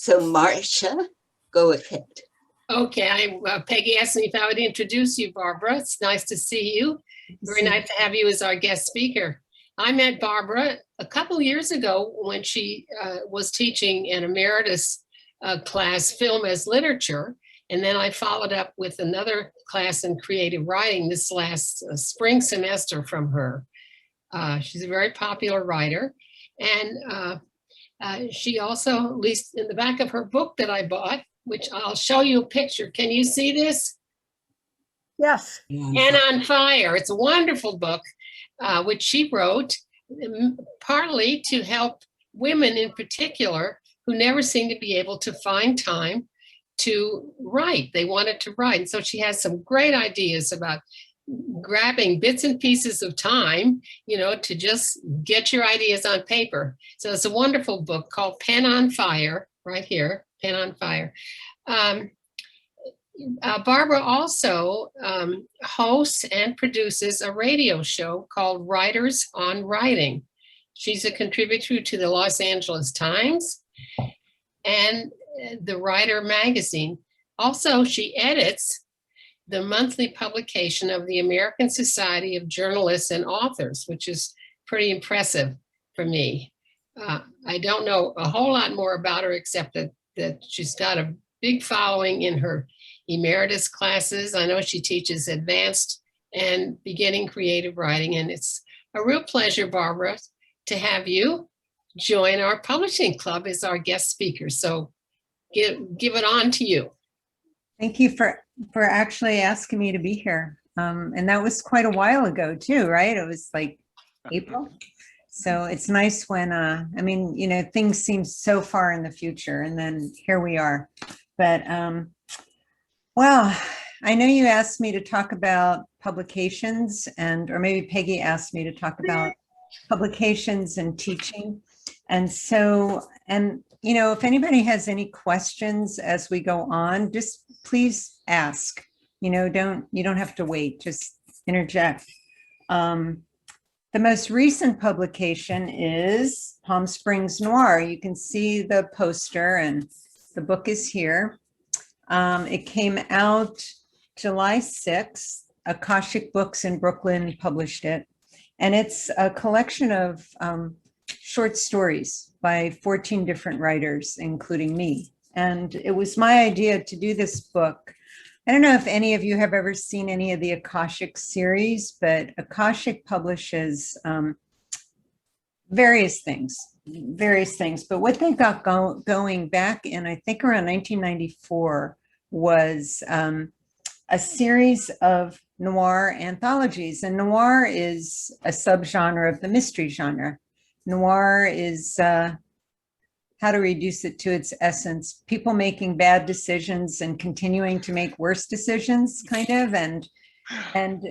So Marcia, go ahead. Okay, Peggy asked me if I would introduce you, Barbara. It's nice to see you. Very nice to have you as our guest speaker. I met Barbara a couple years ago when she was teaching an emeritus class, Film as Literature. And then I followed up with another class in creative writing this last spring semester from her. She's a very popular writer. And she also, at least in the back of her book that I bought, which I'll show you a picture. Can you see this? Yes. And on Fire. It's a wonderful book, which she wrote partly to help women in particular who never seem to be able to find time to write. They wanted to write. And so she has some great ideas about grabbing bits and pieces of time, to just get your ideas on paper. So it's a wonderful book called Pen on Fire, right here, Pen on Fire. Barbara also hosts and produces a radio show called Writers on Writing. She's a contributor to the Los Angeles Times and the Writer magazine. Also, she edits the monthly publication of the American Society of Journalists and Authors, which is pretty impressive for me. I don't know a whole lot more about her except that she's got a big following in her emeritus classes. I know she teaches advanced and beginning creative writing, and it's a real pleasure, Barbara, to have you join our publishing club as our guest speaker. So give it on to you. Thank you for actually asking me to be here. And that was quite a while ago too, right? It was like April. So it's nice when, things seem so far in the future and then here we are. But, well, I know you asked me to talk about publications or maybe Peggy asked me to talk about publications and teaching. And so, if anybody has any questions as we go on, just please ask. You don't have to wait, just interject. The most recent publication is Palm Springs Noir. You can see the poster and the book is here. It came out July 6th. Akashic Books in Brooklyn published it. And it's a collection of short stories by 14 different writers, including me. And it was my idea to do this book. I don't know if any of you have ever seen any of the Akashic series, but Akashic publishes various things. But what they got going back in, I think around 1994, was a series of noir anthologies. And noir is a subgenre of the mystery genre. Noir is, how to reduce it to its essence, people making bad decisions and continuing to make worse decisions, kind of. And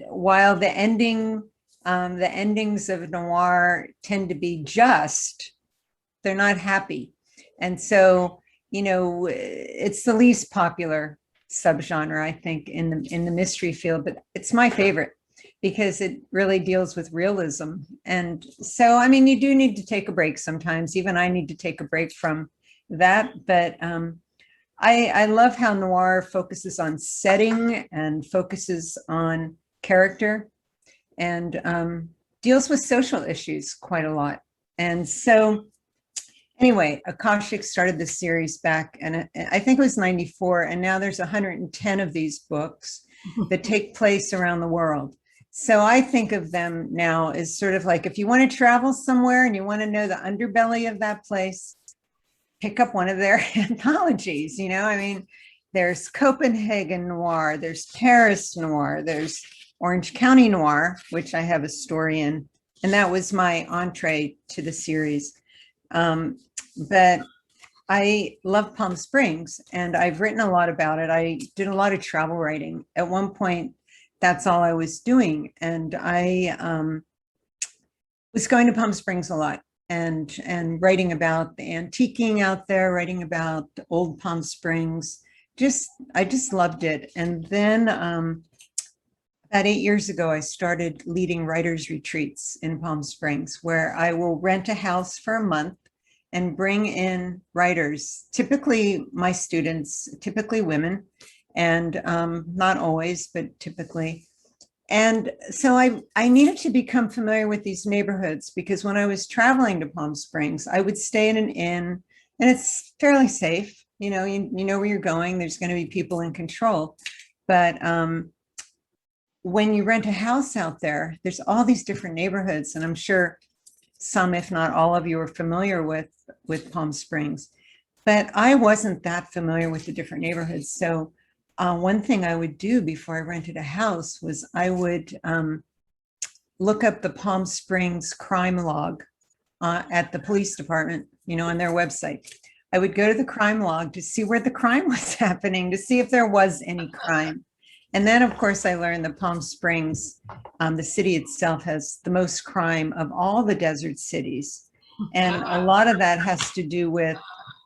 while the endings of noir tend to be just, they're not happy. And so, it's the least popular subgenre, I think, in the mystery field, but it's my favorite because it really deals with realism. And so, you do need to take a break sometimes. Even I need to take a break from that. But I love how noir focuses on setting and focuses on character and deals with social issues quite a lot. And so anyway, Akashic started this series back, and I think it was 94, and now there's 110 of these books that take place around the world. So I think of them now as sort of like, if you want to travel somewhere and you want to know the underbelly of that place, pick up one of their anthologies. There's Copenhagen Noir, there's Paris Noir, there's Orange County Noir, which I have a story in, and that was my entree to the series. But I love Palm Springs, and I've written a lot about it. I did a lot of travel writing. At one point, that's all I was doing. And I was going to Palm Springs a lot and writing about the antiquing out there, writing about the old Palm Springs. I just loved it. And then about 8 years ago, I started leading writers' retreats in Palm Springs, where I will rent a house for a month and bring in writers, typically my students, typically women, and not always, but typically. And so I needed to become familiar with these neighborhoods, because when I was traveling to Palm Springs, I would stay in an inn, and it's fairly safe. You know where you're going, there's going to be people in control. But when you rent a house out there, there's all these different neighborhoods, and I'm sure some, if not all of you, are familiar with Palm Springs. But I wasn't that familiar with the different neighborhoods. So one thing I would do before I rented a house was I would look up the Palm Springs crime log at the police department, on their website. I would go to the crime log to see where the crime was happening, to see if there was any crime. And then, of course, I learned that Palm Springs, the city itself, has the most crime of all the desert cities. And a lot of that has to do with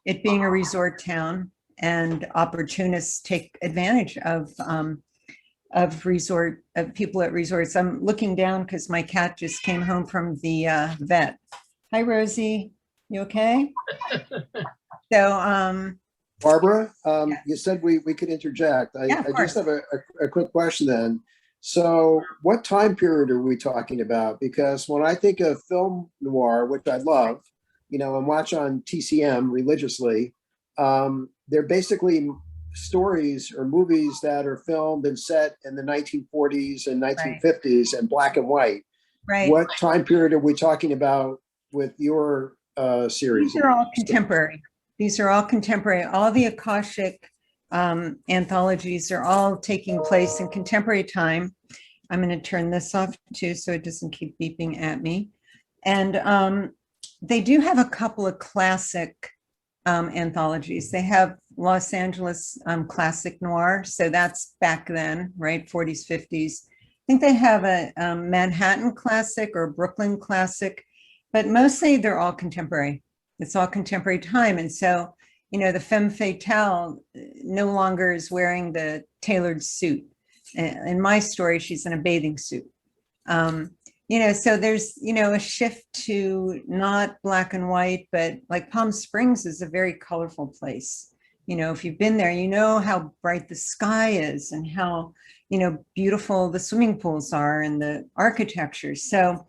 it being a resort town, and opportunists take advantage of people at resorts. I'm looking down because my cat just came home from the vet. Hi, Rosie. You okay? So, Barbara, Yeah. you said we could interject. Yeah, of I just course. have a quick question then. So what time period are we talking about? Because when I think of film noir, which I love, and watch on TCM religiously, they're basically stories or movies that are filmed and set in the 1940s and 1950s and black and white. Right. What time period are we talking about with your series? These are all contemporary. These are all contemporary. All the Akashic anthologies are all taking place in contemporary time. I'm going to turn this off too, so it doesn't keep beeping at me. And they do have a couple of classic anthologies. They have Los Angeles classic noir. So that's back then, right? 40s, 50s. I think they have a Manhattan classic or Brooklyn classic, but mostly they're all contemporary. It's all contemporary time. And so, the femme fatale no longer is wearing the tailored suit. In my story, she's in a bathing suit. So there's, a shift to not black and white, but like Palm Springs is a very colorful place. If you've been there, you know how bright the sky is and how, beautiful the swimming pools are and the architecture. So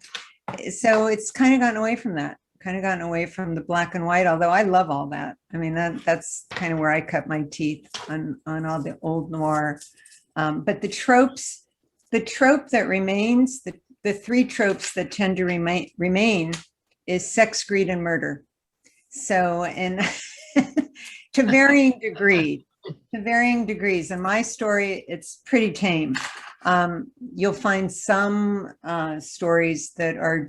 it's kind of gotten away from that. Gotten away from the black and white, although I love all that. I mean, that's kind of where I cut my teeth on all the old noir. But the trope that remains, the three tropes that tend to remain is sex, greed, and murder. So, and to varying degrees. In my story, it's pretty tame. You'll find some stories that are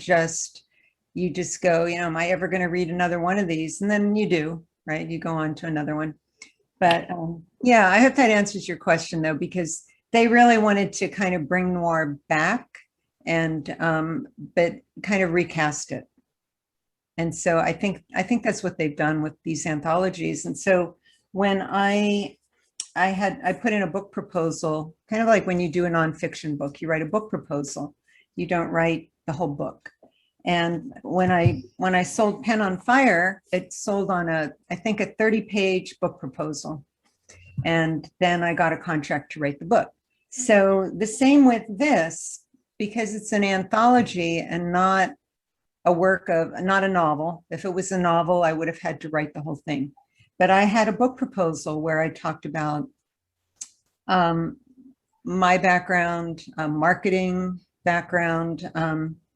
you just go, am I ever going to read another one of these? And then you do, right? You go on to another one. But yeah, I hope that answers your question though, because they really wanted to kind of bring noir back and, but kind of recast it. And so I think that's what they've done with these anthologies. And so when I put in a book proposal, kind of like when you do a nonfiction book, you write a book proposal, you don't write the whole book. And when I sold Pen on Fire, it sold on I think a 30-page book proposal. And then I got a contract to write the book. So the same with this, because it's an anthology and not not a novel. If it was a novel, I would have had to write the whole thing. But I had a book proposal where I talked about my background, marketing background,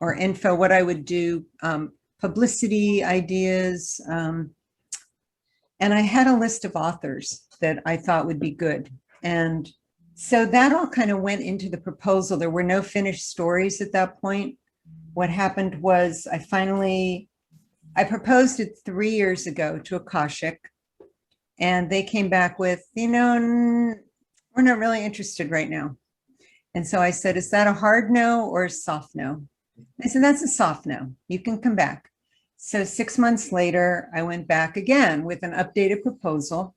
or info, what I would do, publicity ideas. And I had a list of authors that I thought would be good. And so that all kind of went into the proposal. There were no finished stories at that point. What happened was I proposed it 3 years ago to Akashic, and they came back with, we're not really interested right now. And so I said, is that a hard no or a soft no? I said, that's a soft no. You can come back. So 6 months later, I went back again with an updated proposal.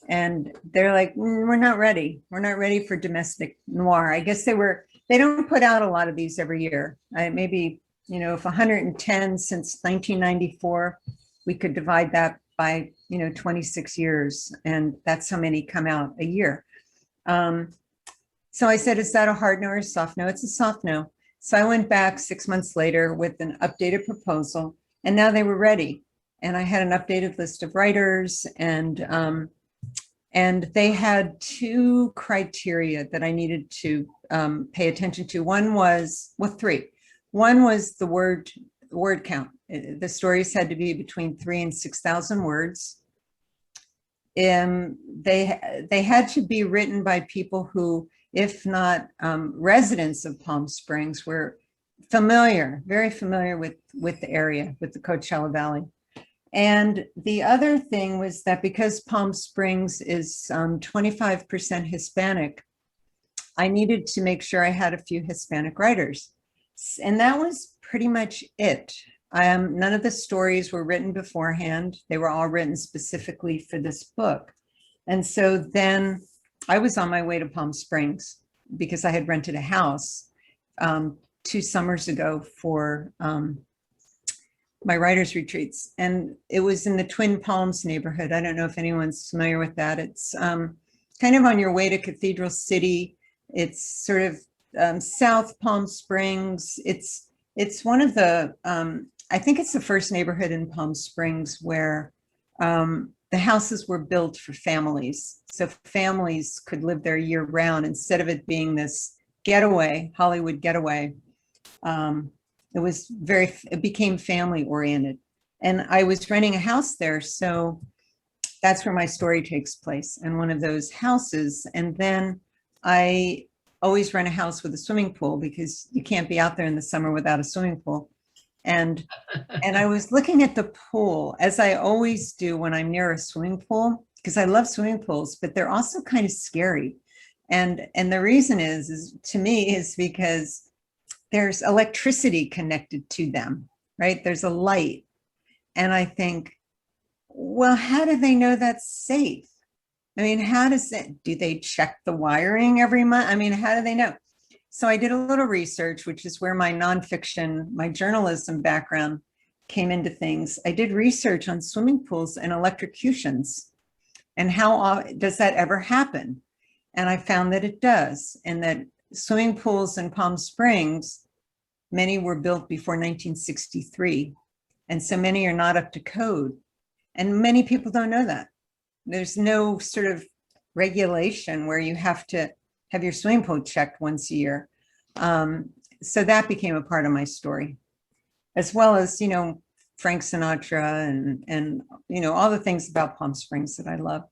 And they're like, we're not ready. We're not ready for domestic noir. I guess they don't put out a lot of these every year. Maybe, if 110 since 1994, we could divide that by, 26 years, and that's how many come out a year. So I said, is that a hard no or a soft no? It's a soft no. So I went back 6 months later with an updated proposal, and now they were ready. And I had an updated list of writers, and they had two criteria that I needed to pay attention to. One was, well, three. One was the word count. The stories had to be between 3,000 and 6,000 words. They had to be written by people who, if not residents of Palm Springs, were very familiar with the area, with the Coachella Valley. And the other thing was that because Palm Springs is 25% Hispanic, I needed to make sure I had a few Hispanic writers. And that was pretty much it. None of the stories were written beforehand. They were all written specifically for this book. And so then I was on my way to Palm Springs because I had rented a house 2 summers ago for my writers' retreats. And it was in the Twin Palms neighborhood. I don't know if anyone's familiar with that. It's kind of on your way to Cathedral City. It's sort of South Palm Springs. It's one of the, I think it's the first neighborhood in Palm Springs where the houses were built for families. So families could live there year round instead of it being this getaway, Hollywood getaway. It became family oriented. And I was renting a house there. So that's where my story takes place, in one of those houses. And then I always rent a house with a swimming pool because you can't be out there in the summer without a swimming pool. And I was looking at the pool, as I always do when I'm near a swimming pool, because I love swimming pools, but they're also kind of scary. And the reason is to me is because there's electricity connected to them, right? There's a light. And I think, well, how do they know that's safe? I mean, do they check the wiring every month? I mean, how do they know? So I did a little research, which is where my nonfiction, my journalism background came into things. I did research on swimming pools and electrocutions and how does that ever happen? And I found that it does, and that swimming pools in Palm Springs, many were built before 1963. And so many are not up to code. And many people don't know that. There's no sort of regulation where you have to have your swimming pool checked once a year. So that became a part of my story, as well as, Frank Sinatra and all the things about Palm Springs that I love.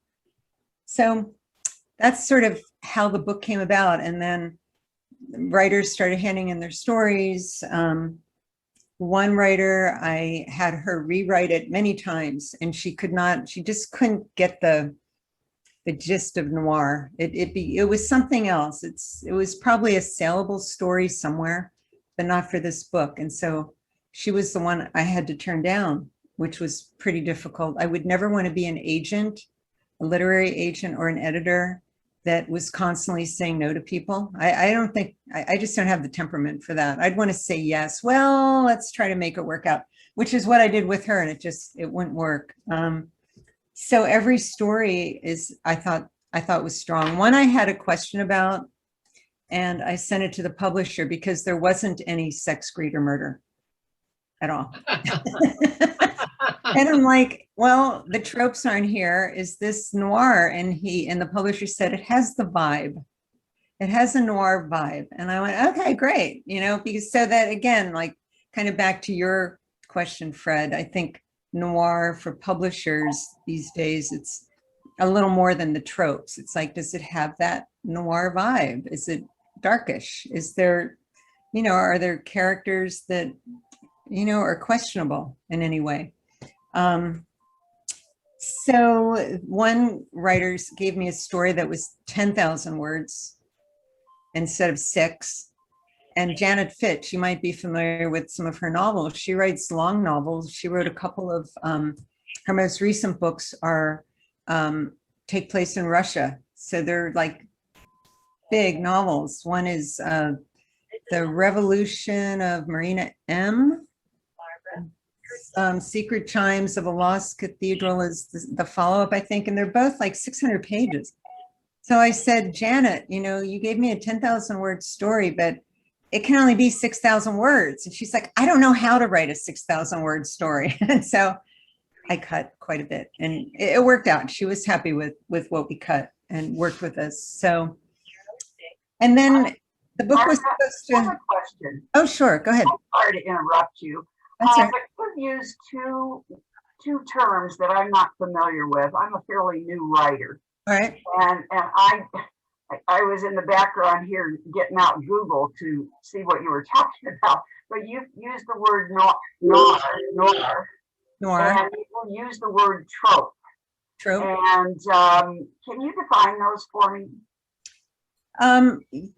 So that's sort of how the book came about. And then writers started handing in their stories. One writer, I had her rewrite it many times, and she just couldn't get the gist of noir. It was something else. It was probably a saleable story somewhere, but not for this book. And so she was the one I had to turn down, which was pretty difficult. I would never want to be an agent, a literary agent or an editor that was constantly saying no to people. I just don't have the temperament for that. I'd want to say yes. Well, let's try to make it work out, which is what I did with her. And it wouldn't work. So every story I thought was strong. One I had a question about, and I sent it to the publisher because there wasn't any sex, greed, or murder at all. And I'm like, well, the tropes aren't here. Is this noir? And the publisher said, it has the vibe. It has a noir vibe. And I went, okay, great. Because so that, again, like kind of back to your question, Fred, I think noir for publishers these days, it's a little more than the tropes. It's like, does it have that noir vibe? Is it darkish? Is there, are there characters that, are questionable in any way? So one writer gave me a story that was 10,000 words instead of 6. And Janet Fitch, you might be familiar with some of her novels. She writes long novels. She wrote a couple of, her most recent books take place in Russia. So they're like big novels. One is The Revolution of Marina M. Secret Chimes of a Lost Cathedral is the follow-up, I think, and they're both like 600 pages. So I said, Janet, you gave me a 10,000 word story, but it can only be 6,000 words. And she's like, I don't know how to write a 6,000 word story. And so I cut quite a bit, and it worked out. She was happy with what we cut and worked with us. So, and then the book was supposed I have to, a question. oh, sure, go ahead. Sorry to interrupt you. That's right. But you've used two terms that I'm not familiar with. I'm a fairly new writer, All right. and I was in the background here getting out Google to see what you were talking about. But you've used the word noir, Noir, and you use the word trope. trope. And can you define those for me?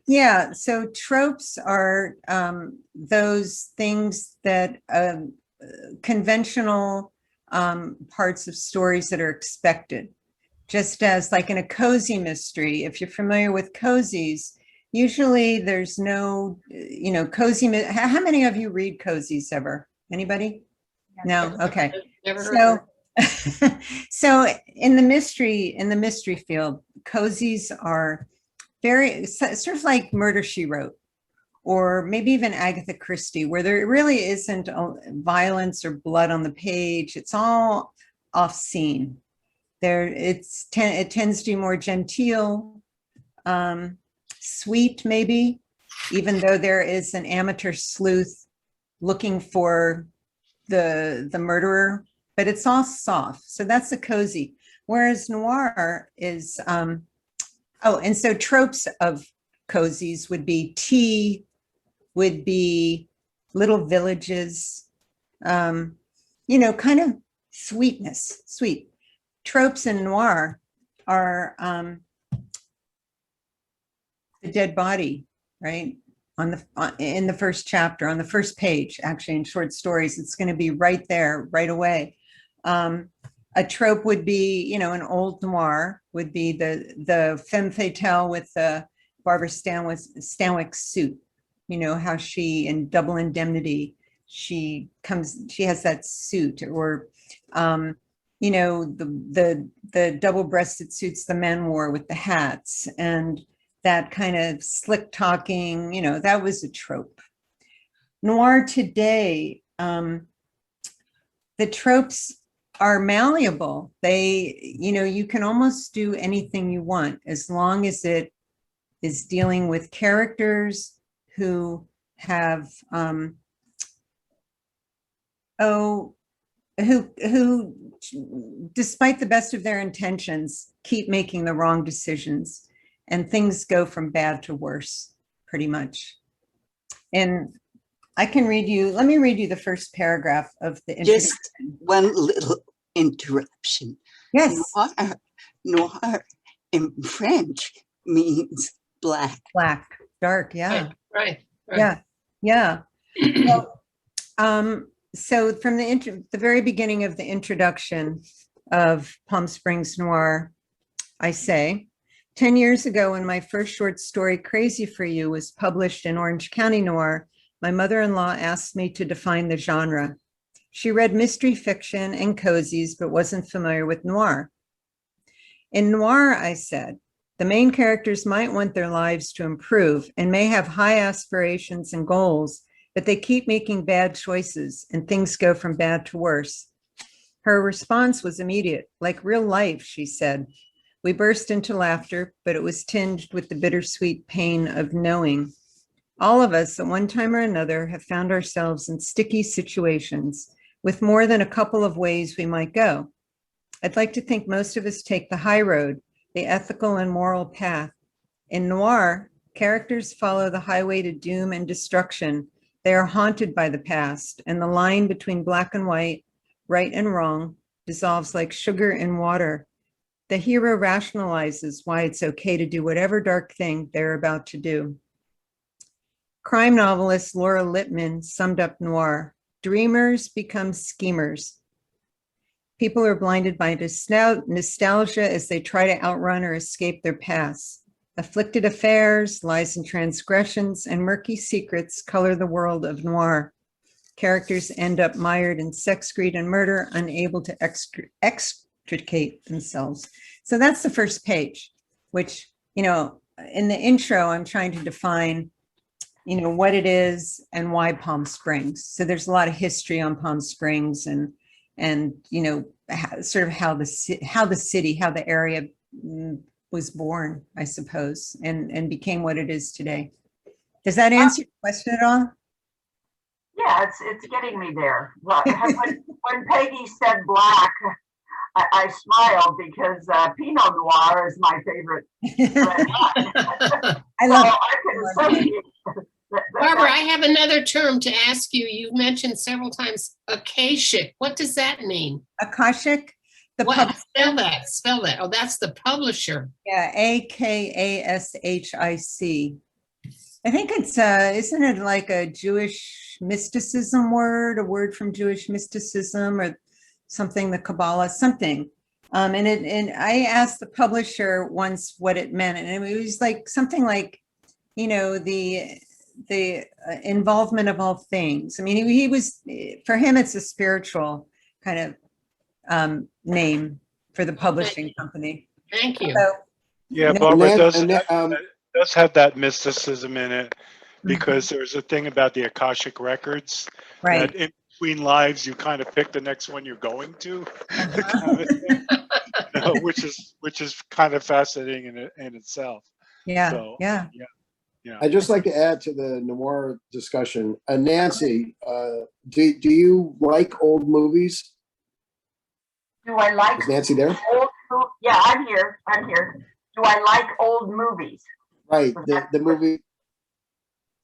Yeah, so tropes are those things that conventional parts of stories that are expected. Just as like in a cozy mystery, if you're familiar with cozies, usually there's no, cozy. How many of you read cozies ever? Anybody? No? Okay. Never heard of So, so in the mystery field, cozies are very sort of like Murder, She Wrote, or maybe even Agatha Christie, where there really isn't violence or blood on the page. It's all off scene. It tends to be more genteel, sweet, maybe, even though there is an amateur sleuth looking for the murderer, but it's all soft. So that's a cozy. Whereas noir is, and so tropes of cozies would be tea, would be little villages, kind of sweet. Tropes in noir are the dead body, right? In the first chapter, on the first page, actually, in short stories, it's going to be right there, right away. A trope would be, an old noir would be the femme fatale with the Barbara Stanwyck suit. How she, in Double Indemnity, she has that suit, or the double-breasted suits the men wore with the hats, and that kind of slick talking, that was a trope. Noir today, the tropes are malleable. They, you can almost do anything you want as long as it is dealing with characters who have, who, despite the best of their intentions, keep making the wrong decisions, and things go from bad to worse, pretty much. And let me read you the first paragraph of the introduction. Just one little interruption. Yes. Noir in French means black. Black, dark, yeah. Right. Yeah. Well, so from the very beginning of the introduction of Palm Springs Noir, I say, 10 years ago, when my first short story, Crazy for You, was published in Orange County Noir, my mother-in-law asked me to define the genre. She read mystery fiction and cozies, but wasn't familiar with noir. In noir, I said, the main characters might want their lives to improve and may have high aspirations and goals, but they keep making bad choices and things go from bad to worse. Her response was immediate, like real life, she said. We burst into laughter, but it was tinged with the bittersweet pain of knowing. All of us, at one time or another, have found ourselves in sticky situations with more than a couple of ways we might go. I'd like to think most of us take the high road, the ethical and moral path. In noir, characters follow the highway to doom and destruction. They are haunted by the past, and the line between black and white, right and wrong, dissolves like sugar in water. The hero rationalizes why it's okay to do whatever dark thing they're about to do. Crime novelist Laura Lippman summed up noir: dreamers become schemers. People are blinded by nostalgia as they try to outrun or escape their past. Afflicted affairs, lies and transgressions, and murky secrets color the world of noir. Characters end up mired in sex, greed, and murder, unable to extricate themselves. So that's the first page, which, you know, in the intro, I'm trying to define, you know, what it is and why Palm Springs. So there's a lot of history on Palm Springs and you know, sort of how the city, how the area was born, I suppose, and became what it is today. Does that answer your question at all? Yeah, it's getting me there. Well, when Peggy said black, I smiled because Pinot Noir is my favorite. I love so I can associate Barbara, I have another term to ask you. You've mentioned several times Akashic. What does that mean? Akashic. What? Spell that. Spell that. Oh, that's the publisher. Yeah, Akashic. I think it's isn't it like a Jewish mysticism word, a word from Jewish mysticism or something, the Kabbalah, something. And I asked the publisher once what it meant, and it was like something like, you know, the involvement of all things. I mean, he was, for him, it's a spiritual kind of name for the publishing company. Thank you. So, Yeah, Barbara does have that mysticism in it, because there's a thing about the Akashic records, right. that in between lives you kind of pick the next one you're going to, kind of thing, you know, which is kind of fascinating in itself. Yeah, So, yeah. I'd just like to add to the noir discussion. Nancy, do you like old movies? Do I like Is Nancy there? Yeah, I'm here. Do I like old movies? Right, the movie.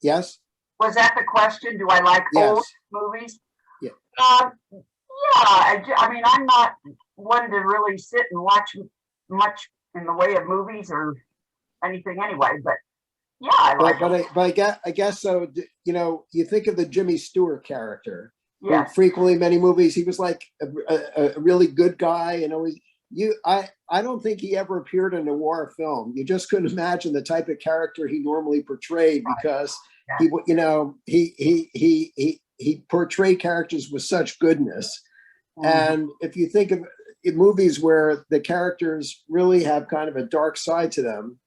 Yes? Was that the question? Do I like old movies? Yeah. I mean, I'm not one to really sit and watch much in the way of movies or anything anyway, but yeah, I like it. But I guess so. You know, you think of the Jimmy Stewart character. Yes. Frequently, many movies, he was like a really good guy, and always. I don't think he ever appeared in a noir film. You just couldn't imagine the type of character he normally portrayed, because he portrayed characters with such goodness. And if you think of movies where the characters really have kind of a dark side to them,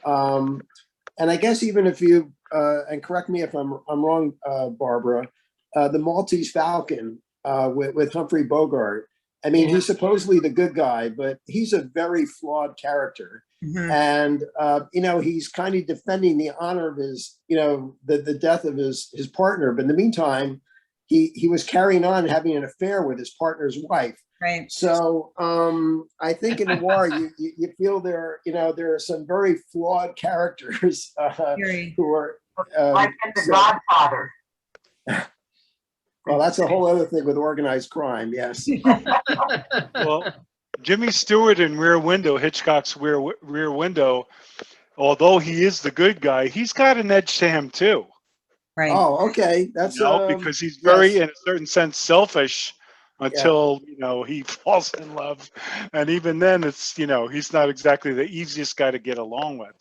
and I guess even if you and correct me if I'm wrong, Barbara, the Maltese Falcon with Humphrey Bogart. I mean, he's supposedly the good guy, but he's a very flawed character. And, you know, he's kind of defending the honor of his, you know, the death of his partner. But in the meantime, he was carrying on having an affair with his partner's wife. Right. So I think in noir, you feel there are some very flawed characters who are like in The Godfather. Well, that's a whole other thing with organized crime. Yes. Well, Jimmy Stewart in Rear Window, Hitchcock's Rear Window, although he is the good guy, he's got an edge to him too. Right. Oh, okay. That's because he's very, in a certain sense, selfish until he falls in love, and even then, it's he's not exactly the easiest guy to get along with.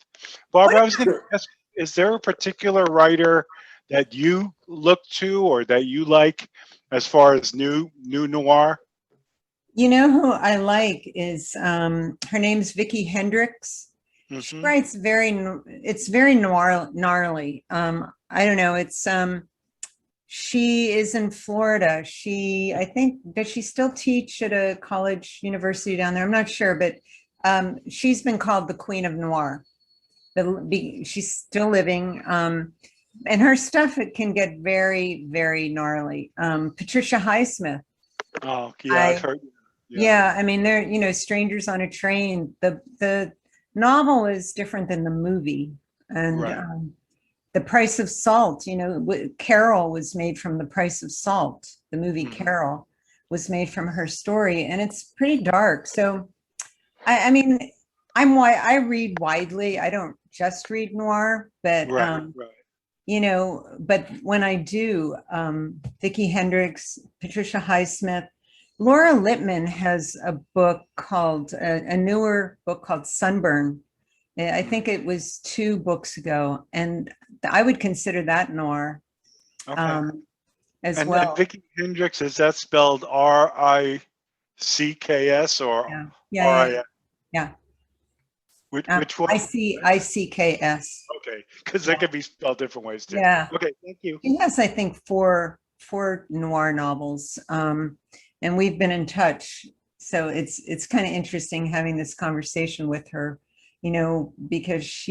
Barbara, I was going to ask: is there a particular writer that you look to or that you like as far as new noir? You know who I like is her name's Vicki Hendricks. She writes it's very gnarly. I don't know. It's she is in Florida. I think, does she still teach at a college university down there? I'm not sure, but she's been called the Queen of Noir. She's still living. And her stuff, it can get very, very gnarly. Patricia Highsmith. Oh, yeah, I've heard. Yeah, I mean, they're, Strangers on a Train. The novel is different than the movie. And The Price of Salt, Carol was made from The Price of Salt. The movie Carol was made from her story, and it's pretty dark. So, I mean, I read widely. I don't just read noir, but but when I do, Vicki Hendricks, Patricia Highsmith, Laura Lippman has a book called, a newer book called Sunburn. I think it was 2 books ago, and I would consider that noir. Okay. as And well. Vicky Hendricks, is that spelled R-I-C-K-S or Yeah, yeah, R-I-S? yeah. Which one? ICKS. Okay, because they could be spelled different ways too. Yeah. Okay, thank you. She has, I think, four noir novels, and we've been in touch. So it's kind of interesting having this conversation with her, because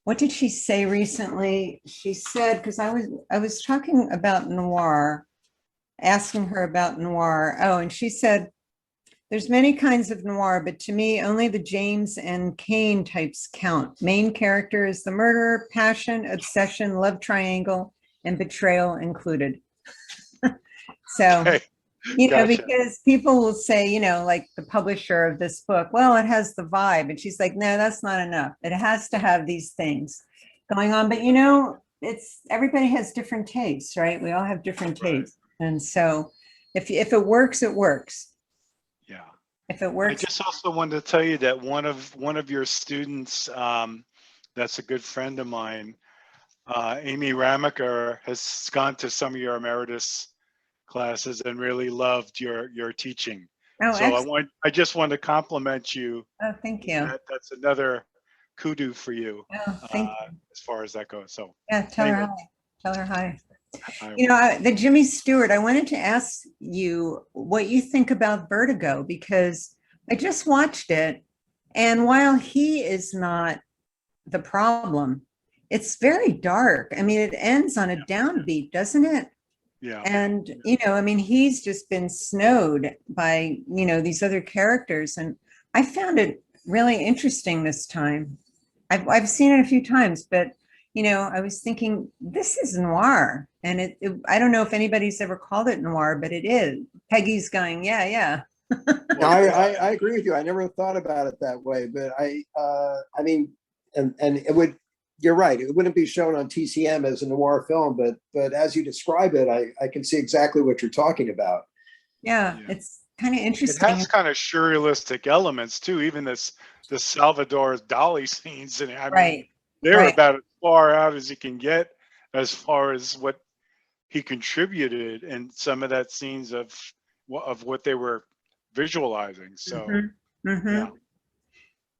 what did she say recently? She said, because I was talking about noir, asking her about noir. Oh, and she said, there's many kinds of noir, but to me, only the James and Cain types count. Main character is the murder, passion, obsession, love triangle, and betrayal included. So, Okay, gotcha. because people will say, like the publisher of this book, well, it has the vibe. And she's like, no, that's not enough. It has to have these things going on. But, everybody has different tastes, right? We all have different tastes. And so if it works, it works. Yeah. If it I works. just also wanted to tell you that one of your students, that's a good friend of mine, Amy Ramaker, has gone to some of your emeritus classes and really loved your teaching. Oh, So excellent. I just want to compliment you. Oh, thank you. That's another kudos for you, Oh, thank you. as far as that goes. So Yeah, tell her anyway, hi. Tell her hi. I The Jimmy Stewart, I wanted to ask you what you think about Vertigo, because I just watched it. And while he is not the problem, it's very dark. I mean, it ends on a downbeat, doesn't it? yeah. And, he's just been snowed by, these other characters. And I found it really interesting this time. I've seen it a few times, but, I was thinking, this is noir. And I don't know if anybody's ever called it noir, but it is. Peggy's going, yeah, yeah. No, I agree with you. I never thought about it that way, but I mean, and it would, you're right. It wouldn't be shown on TCM as a noir film, but as you describe it, I can see exactly what you're talking about. Yeah, Yeah. it's kind of It interesting. has kind of surrealistic elements too, even the Salvador Dali scenes. And I mean, Right. they're right. about as far out as you can get as far as what he contributed and some of that scenes of what they were visualizing. So, Mhm.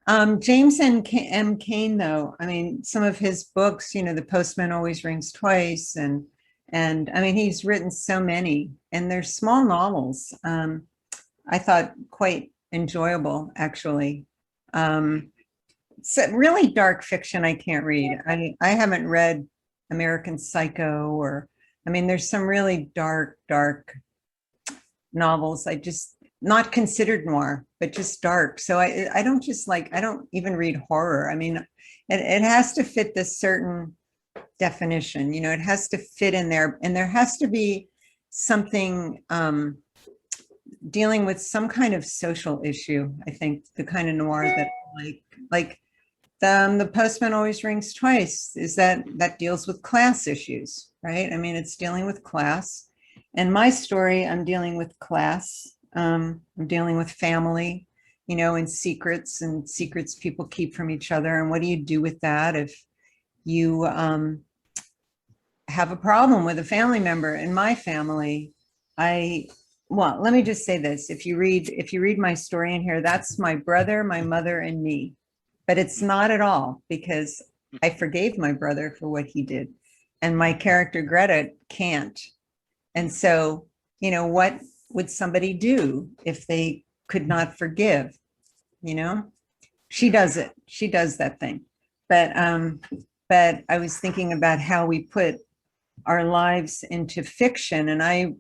yeah. James M. Cain, though, I mean, some of his books, The Postman Always Rings Twice, and I mean, he's written so many, and they're small novels. I thought quite enjoyable, actually. So really dark fiction I can't read. I haven't read American Psycho, or, I mean, there's some really dark novels. I just, not considered noir, but just dark. So I don't even read horror. I mean, it has to fit this certain definition, it has to fit in there, and there has to be something dealing with some kind of social issue. I think the kind of noir that like the Postman Always Rings Twice is that deals with class issues, right? I mean, it's dealing with class. And my story, I'm dealing with class. I'm dealing with family, and secrets people keep from each other. And what do you do with that if you have a problem with a family member? In my family, well, let me just say this. If you read my story in here, that's my brother, my mother, and me. But it's not at all, because I forgave my brother for what he did. And my character, Greta, can't. And so, what would somebody do if they could not forgive? She does it. She does that thing. But I was thinking about how we put our lives into fiction. And I've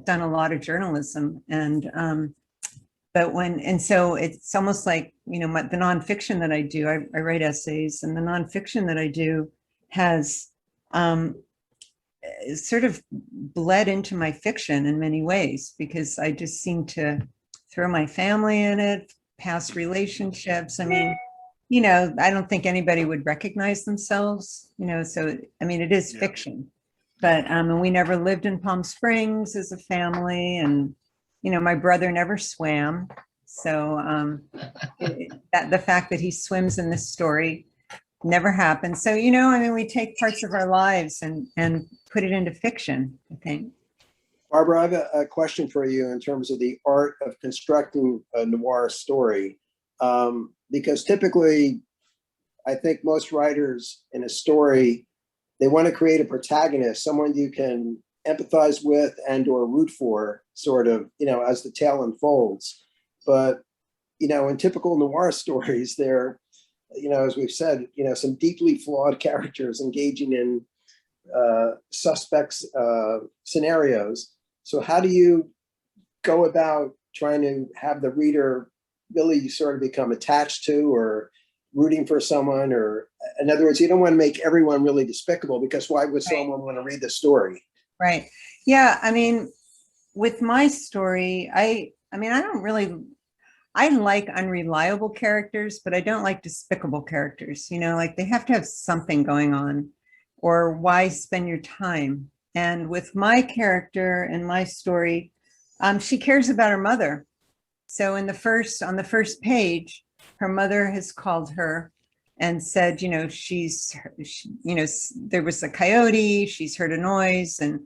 done a lot of journalism, and so it's almost like, the nonfiction that I do, I write essays, and the nonfiction that I do has sort of bled into my fiction in many ways, because I just seem to throw my family in it, past relationships. I mean, I don't think anybody would recognize themselves, so, I mean, it is fiction. But and we never lived in Palm Springs as a family, and my brother never swam, so that the fact that he swims in this story never happened. So, you know, I mean, we take parts of our lives and put it into fiction, I think. Barbara, I have a question for you in terms of the art of constructing a noir story. Because typically, I think most writers in a story, they want to create a protagonist, someone you can empathize with and or root for, sort of, you know, as the tale unfolds. But, you know, in typical noir stories, they're, you know, as we've said, you know, some deeply flawed characters engaging in suspects scenarios. So how do you go about trying to have the reader really sort of become attached to or rooting for someone? Or in other words, you don't want to make everyone really despicable, because why would someone want to read the story? Right. Yeah. I mean, with my story, I mean, I like unreliable characters, but I don't like despicable characters. You know, like they have to have something going on, or why spend your time? And with my character and my story, she cares about her mother. So on the first page, her mother has called her and said, you know, you know, there was a coyote, she's heard a noise, and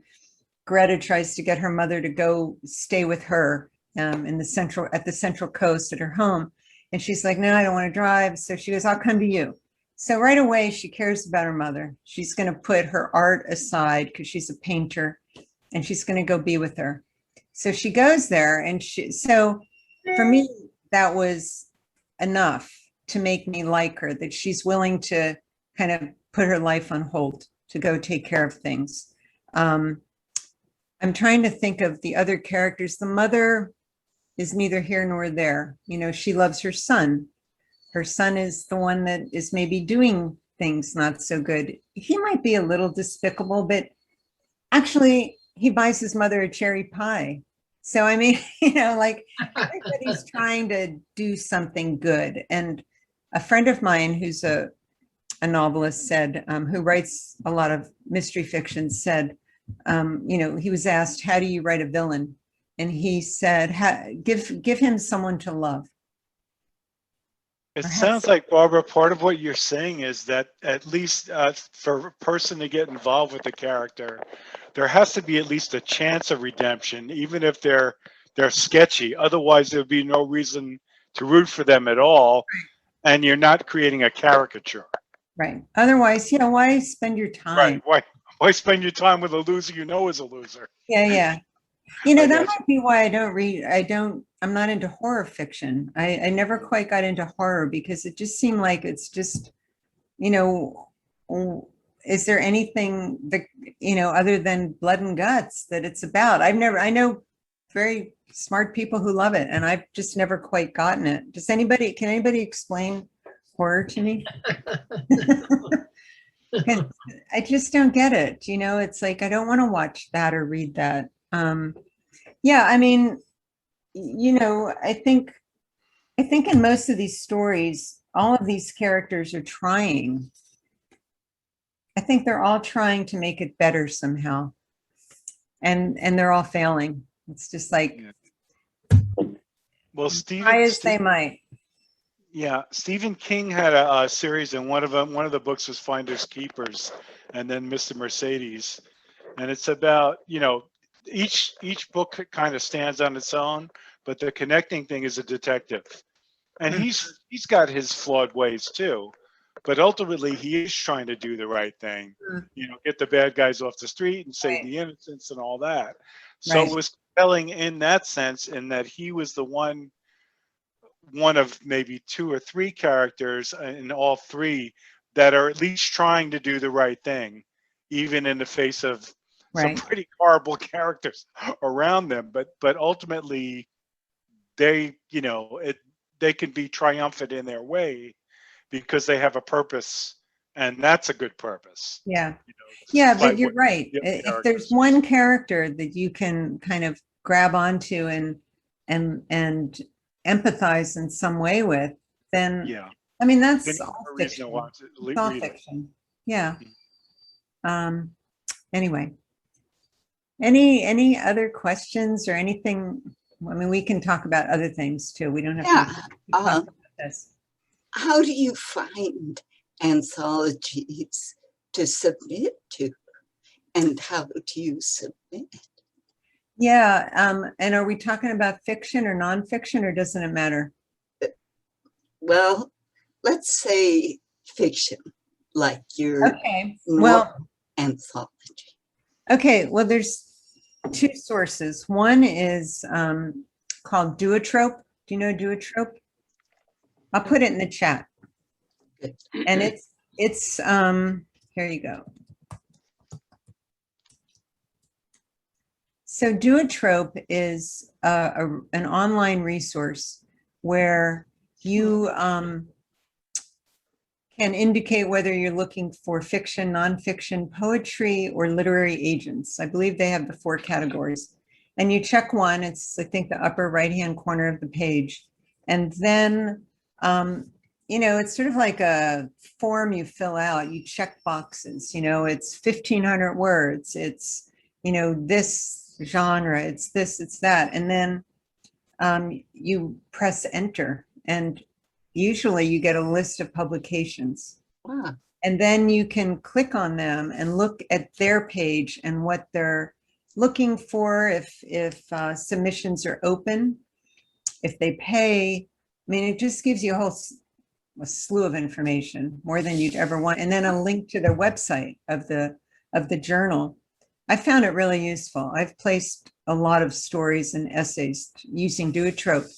Greta tries to get her mother to go stay with her at the central coast at her home. And she's like, no, I don't want to drive. So she goes, I'll come to you. So right away, she cares about her mother. She's going to put her art aside because she's a painter, and she's going to go be with her. So she goes there, and so for me, that was enough to make me like her, that she's willing to kind of put her life on hold to go take care of things. I'm trying to think of the other characters. The mother is neither here nor there. You know, she loves her son. Her son is the one that is maybe doing things not so good. He might be a little despicable, but actually he buys his mother a cherry pie. So, I mean, you know, like everybody's trying to do something good. And a friend of mine who's a novelist said, who writes a lot of mystery fiction, said, you know, he was asked, how do you write a villain? And he said, give him someone to love. It sounds like, Barbara, part of what you're saying is that at least for a person to get involved with the character, there has to be at least a chance of redemption, even if they're sketchy. Otherwise, there'd be no reason to root for them at all, and you're not creating a caricature. Right. Otherwise, you know, why spend your time? Right. Why spend your time with a loser you know is a loser? Yeah, yeah. You know, that might be why I don't read. I'm not into horror fiction. I never quite got into horror because it just seemed like it's just, you know, is there anything that, you know, other than blood and guts that it's about? I know very smart people who love it, and I've just never quite gotten it. Can anybody explain horror to me? I just don't get it. You know, it's like, I don't want to watch that or read that. Yeah, I mean, you know, I think in most of these stories, all of these characters are trying. I think they're all trying to make it better somehow. And they're all failing. It's just like, well, try as they might. Yeah, Stephen King had a series, and one of the books was Finders Keepers, and then Mr. Mercedes, and it's about, you know, each book kind of stands on its own, but the connecting thing is a detective, and he's got his flawed ways too, but ultimately he is trying to do the right thing, you know, get the bad guys off the street and save the innocents and all that. So it was compelling in that sense, in that he was the one of maybe 2 or 3 characters in all 3 that are at least trying to do the right thing, even in the face of some pretty horrible characters around them. But ultimately, they, you know, they can be triumphant in their way because they have a purpose, and that's a good purpose. Yeah, you know, yeah, but you're right. If there's one character that you can kind of grab onto and empathize in some way with, then yeah, I mean, that's all fiction. It's all fiction. Yeah. Anyway, any other questions or anything? I mean, we can talk about other things too. We don't have to talk about this. How do you find anthologies to submit to, and how do you submit? Yeah. And are we talking about fiction or nonfiction, or doesn't it matter? Well, let's say fiction, like your Okay. noir Well, anthology. okay. Well, there's two sources. One is called Duotrope. Do you know Duotrope? I'll put it in the chat. Good. And it's here you go. So Duotrope is an online resource where you can indicate whether you're looking for fiction, nonfiction, poetry, or literary agents. I believe they have the 4 categories. And you check one, it's, I think, the upper right-hand corner of the page. And then, you know, it's sort of like a form you fill out. You check boxes, you know, it's 1,500 words. It's, you know, this genre, it's this, it's that. And then you press enter, and usually you get a list of publications. Wow. And then you can click on them and look at their page and what they're looking for, if submissions are open, if they pay. I mean, it just gives you a slew of information, more than you'd ever want. And then a link to their website of the journal. I found it really useful. I've placed a lot of stories and essays using Duotrope.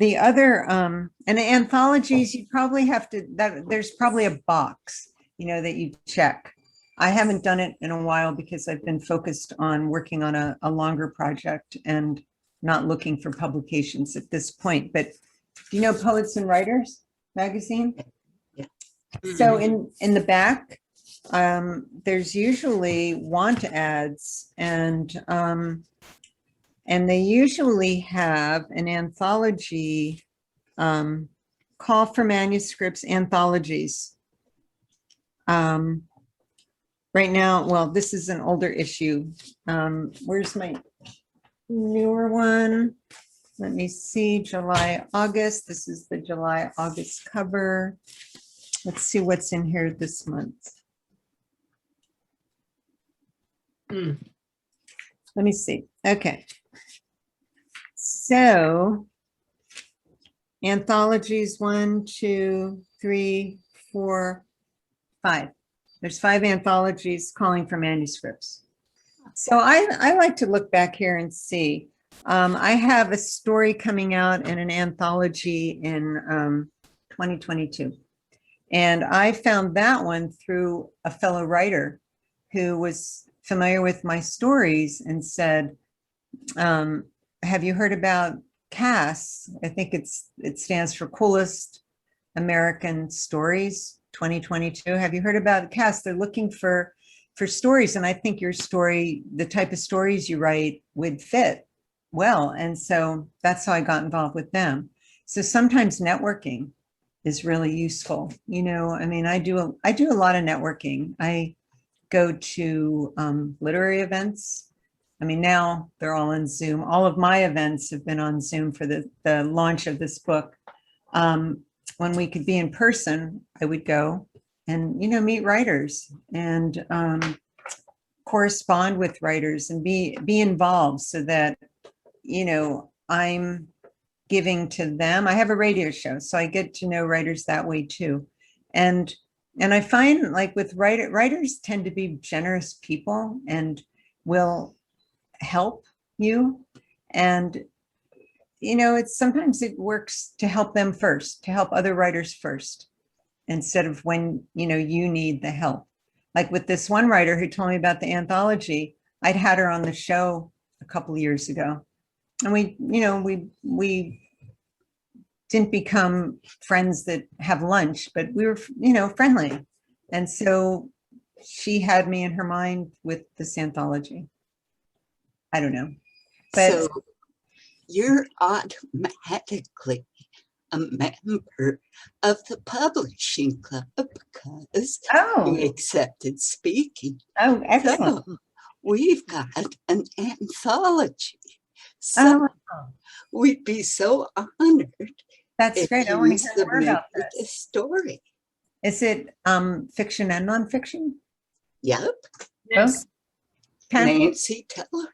The other, and the anthologies, you probably have to, there's probably a box, you know, that you check. I haven't done it in a while because I've been focused on working on a longer project and not looking for publications at this point. But do you know Poets and Writers magazine? Yeah. So in the back, there's usually want ads, and they usually have an anthology, call for manuscripts, anthologies. Right now, well, this is an older issue. Where's my newer one? Let me see, July, August. This is the July, August cover. Let's see what's in here this month. Let me see. Okay. So anthologies, 1, 2, 3, 4, 5. There's 5 anthologies calling for manuscripts. So I like to look back here and see. I have a story coming out in an anthology in 2022. And I found that one through a fellow writer who was familiar with my stories and said, have you heard about CAS? I think it stands for Coolest American Stories 2022. Have you heard about CAS? They're looking for stories. And I think your story, the type of stories you write, would fit well. And so that's how I got involved with them. So sometimes networking is really useful. You know, I mean, I do a lot of networking. I go to literary events. I mean, now they're all on Zoom. All of my events have been on Zoom for the launch of this book. When we could be in person, I would go and, you know, meet writers and correspond with writers and be involved so that, you know, I'm giving to them. I have a radio show, so I get to know writers that way too. And I find, like, with writers tend to be generous people and will help you. And, you know, it's sometimes it works to help them first, to help other writers first, instead of when, you know, you need the help. Like with this one writer who told me about the anthology, I'd had her on the show a couple of years ago. And we, you know, we didn't become friends that have lunch, but we were, you know, friendly. And so she had me in her mind with this anthology. I don't know. But So you're automatically a member of the publishing club because you accepted speaking. Oh, excellent. So we've got an anthology. So we'd be so honored. That's if great. I you want to hear more submit about the this. story. Is it fiction and nonfiction? Yep, Yes. Ken? Nancy Teller.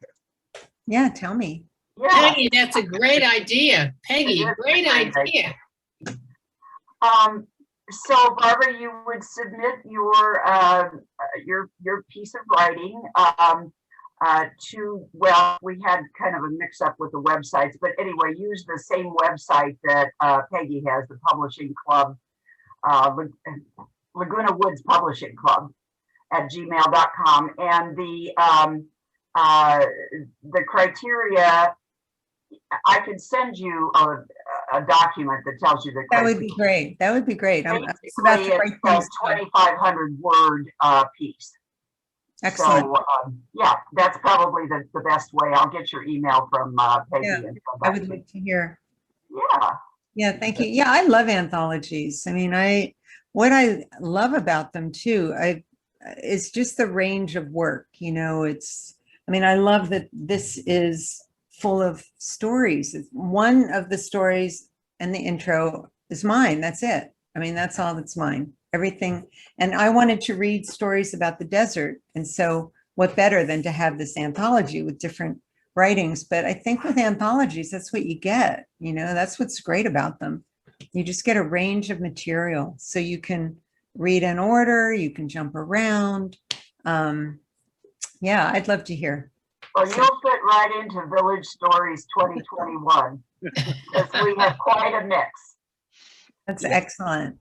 Yeah, tell me. Yeah. Peggy, that's a great idea. Peggy, It is a great great idea. So Barbara, you would submit your piece of writing to, well, we had kind of a mix up with the websites, but anyway, use the same website that Peggy has, the publishing club, Laguna Woods Publishing Club at gmail.com. And the criteria, I could send you a document that tells you the That criteria. would be great. That would be great. I'm about Basically, to it's write a things down. 2,500 word piece. Excellent. So, yeah, that's probably the best way. I'll get your email from Peggy. Yeah, and come I back would to like to hear. you. Yeah. Yeah, thank you. Yeah, I love anthologies. I mean, what I love about them too, it's just the range of work, you know, I mean, I love that this is full of stories. One of the stories and the intro is mine. That's it. I mean, that's all that's mine. Everything. And I wanted to read stories about the desert. And so what better than to have this anthology with different writings? But I think with anthologies, that's what you get. You know, that's what's great about them. You just get a range of material. So you can read in order, you can jump around. Yeah, I'd love to hear. Well, you'll fit right into Village Stories 2021 because we have quite a mix. That's excellent.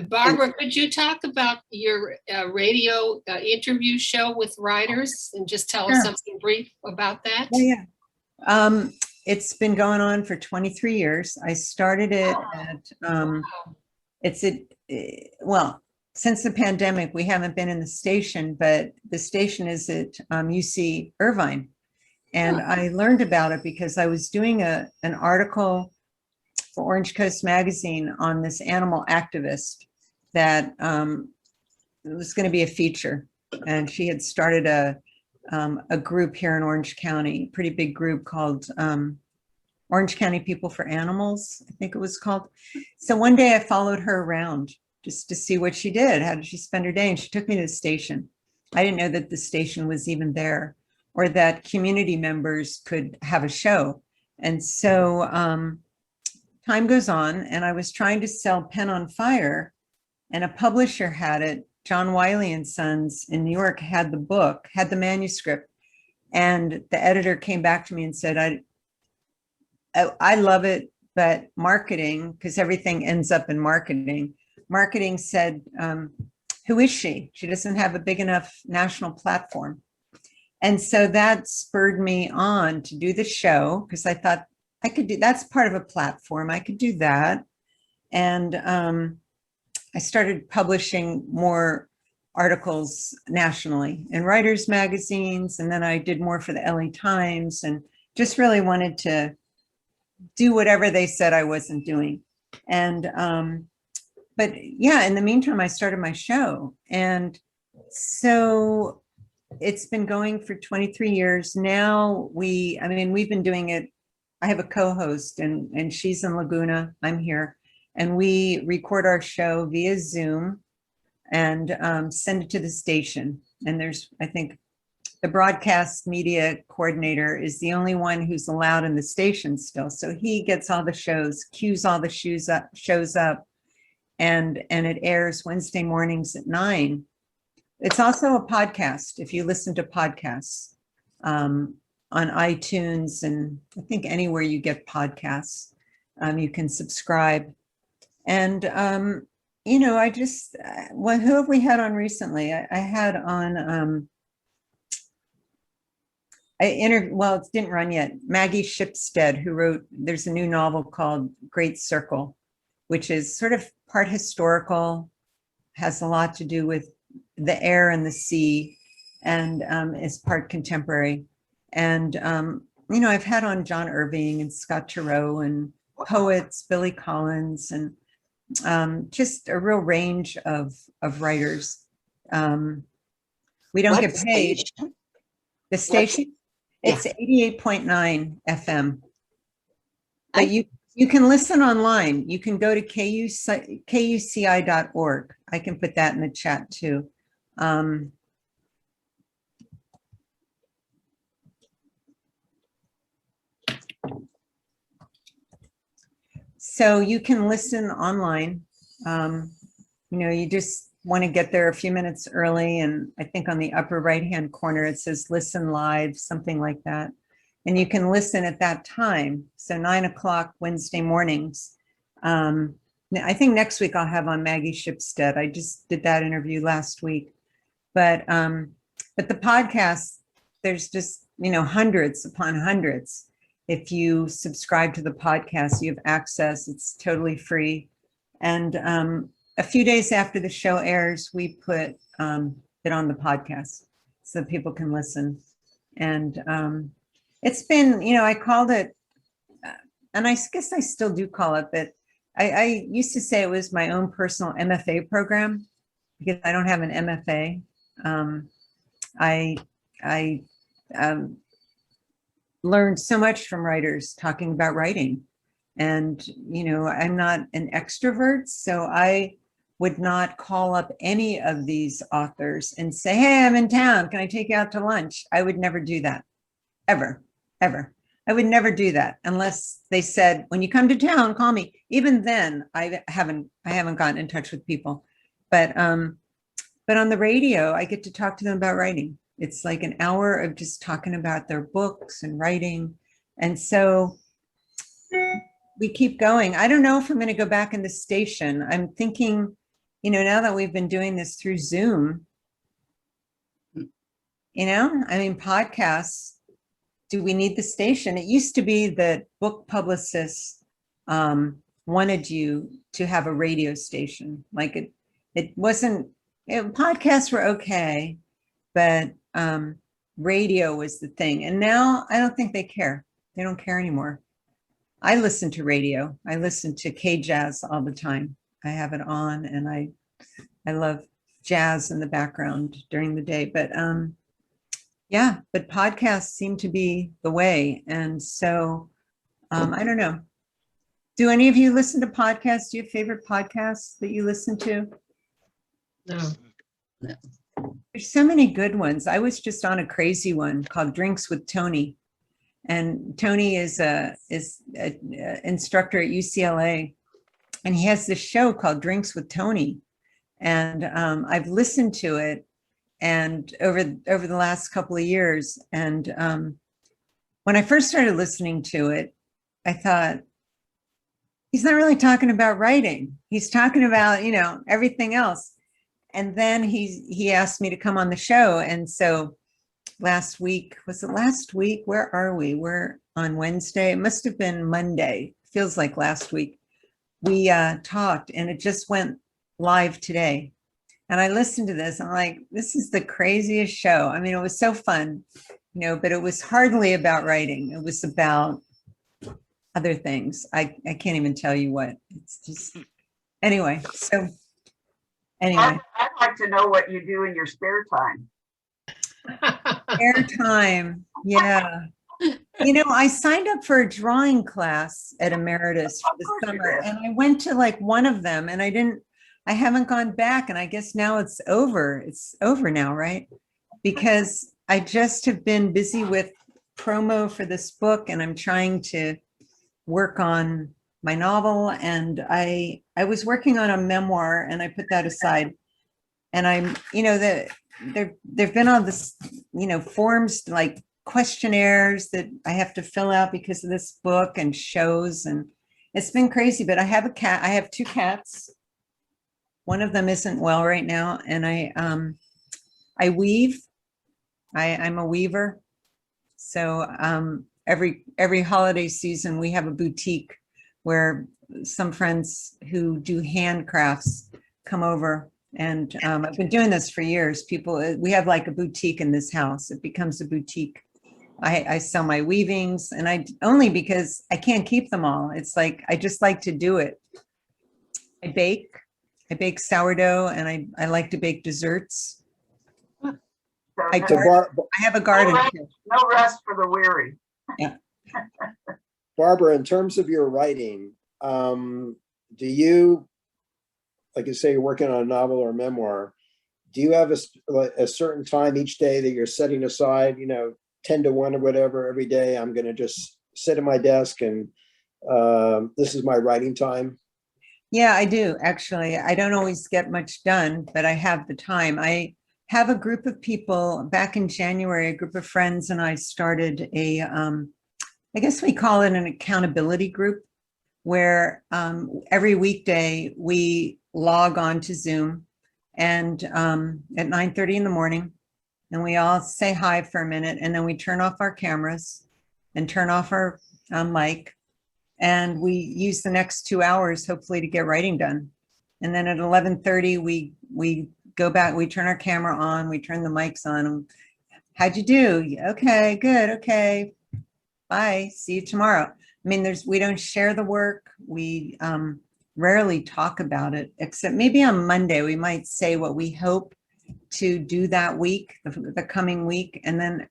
Barbara, could you talk about your radio interview show with writers and just tell us Sure. something brief about that? Yeah. It's been going on for 23 years. I started it well, since the pandemic, we haven't been in the station, but the station is at UC Irvine. And I learned about it because I was doing an article for Orange Coast Magazine on this animal activist that it was going to be a feature. And she had started a group here in Orange County, pretty big group called Orange County People for Animals, I think it was called. So one day I followed her around just to see what she did. How did she spend her day? And she took me to the station. I didn't know that the station was even there or that community members could have a show. And so time goes on and I was trying to sell Pen on Fire and a publisher had it. John Wiley and Sons in New York had the book, had the manuscript. And the editor came back to me and said, I love it, but marketing, because everything ends up in marketing. Marketing said, who is she? She doesn't have a big enough national platform. And so that spurred me on to do the show because I thought I could do, that's part of a platform. I could do that. And I started publishing more articles nationally in writers' magazines. And then I did more for the LA Times and just really wanted to do whatever they said I wasn't doing. And, but yeah, in the meantime, I started my show. And so it's been going for 23 years. Now we've been doing it. I have a co-host and she's in Laguna, I'm here. And we record our show via Zoom and send it to the station. And there's, I think, the broadcast media coordinator is the only one who's allowed in the station still. So he gets all the shows, cues all the shows up, and it airs Wednesday mornings at 9. It's also a podcast if you listen to podcasts on iTunes and I think anywhere you get podcasts, you can subscribe. And, you know, I just, who have we had on recently? I had on, well, it didn't run yet. Maggie Shipstead, who wrote, there's a new novel called Great Circle, which is sort of part historical, has a lot to do with the air and the sea, and is part contemporary. And, you know, I've had on John Irving and Scott Turow and poets, Billy Collins, and just a real range of writers. We don't get paid. Station? The station, it's 88.9 FM. But you You can listen online. You can go to kuci.org. I can put that in the chat too. So you can listen online. You just want to get there a few minutes early. And I think on the upper right-hand corner, it says listen live, something like that. And you can listen at that time. So 9 o'clock Wednesday mornings. I think next week I'll have on Maggie Shipstead. I just did that interview last week. But the podcast, there's just, hundreds upon hundreds. If you subscribe to the podcast, you have access. It's totally free. And a few days after the show airs, we put it on the podcast so people can listen. And it's been, I called it, and I guess I still do call it, but I used to say it was my own personal MFA program because I don't have an MFA. I learned so much from writers talking about writing. And, I'm not an extrovert, so I would not call up any of these authors and say, hey, I'm in town. Can I take you out to lunch? I would never do that, ever. I would never do that unless they said, when you come to town, call me. Even then, I haven't gotten in touch with people. But on the radio, I get to talk to them about writing. It's like an hour of just talking about their books and writing. And so we keep going. I don't know if I'm going to go back in the station. I'm thinking, now that we've been doing this through Zoom, podcasts, do we need the station? It used to be that book publicists wanted you to have a radio station. Like it wasn't, podcasts were okay, but radio was the thing. And now I don't think they care. They don't care anymore. I listen to radio. I listen to K-Jazz all the time. I have it on and I love jazz in the background during the day. But but podcasts seem to be the way. And so I don't know. Do any of you listen to podcasts? Do you have favorite podcasts that you listen to? No. There's so many good ones. I was just on a crazy one called Drinks with Tony. And Tony is a instructor at UCLA. And he has this show called Drinks with Tony. And I've listened to it and over the last couple of years. And when I first started listening to it, I thought, he's not really talking about writing. He's talking about, everything else. And then he asked me to come on the show. And so last week, was it last week? Where are we? We're on Wednesday. It must have been Monday. Feels like last week. We talked and it just went live today. And I listened to this. I'm like, this is the craziest show. I mean, it was so fun, but it was hardly about writing. It was about other things. I can't even tell you what. It's just, anyway. So anyway. I'd like to know what you do in your spare time. Spare time. Yeah. I signed up for a drawing class at Emeritus for the summer and I went to like one of them and I haven't gone back and I guess now it's over. It's over now, right? Because I just have been busy with promo for this book and I'm trying to work on my novel and I was working on a memoir and I put that aside. And I'm, there've been all this, forms like questionnaires that I have to fill out because of this book and shows and it's been crazy, but I have a cat. I have 2 cats. One of them isn't well right now. And I weave. I'm a weaver. So every holiday season, we have a boutique where some friends who do handcrafts come over. And I've been doing this for years. We have like a boutique in this house. It becomes a boutique. I sell my weavings and only because I can't keep them all. It's like, I just like to do it. I bake sourdough and I like to bake desserts. So I have a garden. No rest for the weary. Yeah. Barbara, in terms of your writing, do you, like you say, you're working on a novel or memoir, do you have a certain time each day that you're setting aside, 10 to 1 or whatever, every day I'm going to just sit at my desk and this is my writing time? Yeah, I do, actually. I don't always get much done, but I have the time. I have a group of people back in January, a group of friends, and I started I guess we call it an accountability group, where every weekday we log on to Zoom and at 9:30 in the morning, and we all say hi for a minute, and then we turn off our cameras and turn off our mic, and we use the next 2 hours hopefully to get writing done. And then at 11:30 we go back, we turn our camera on, we turn the mics on. How'd you do? Okay, good. Okay, bye. See you tomorrow. I mean, we don't share the work. We rarely talk about it, except maybe on Monday we might say what we hope to do that week, the coming week, and then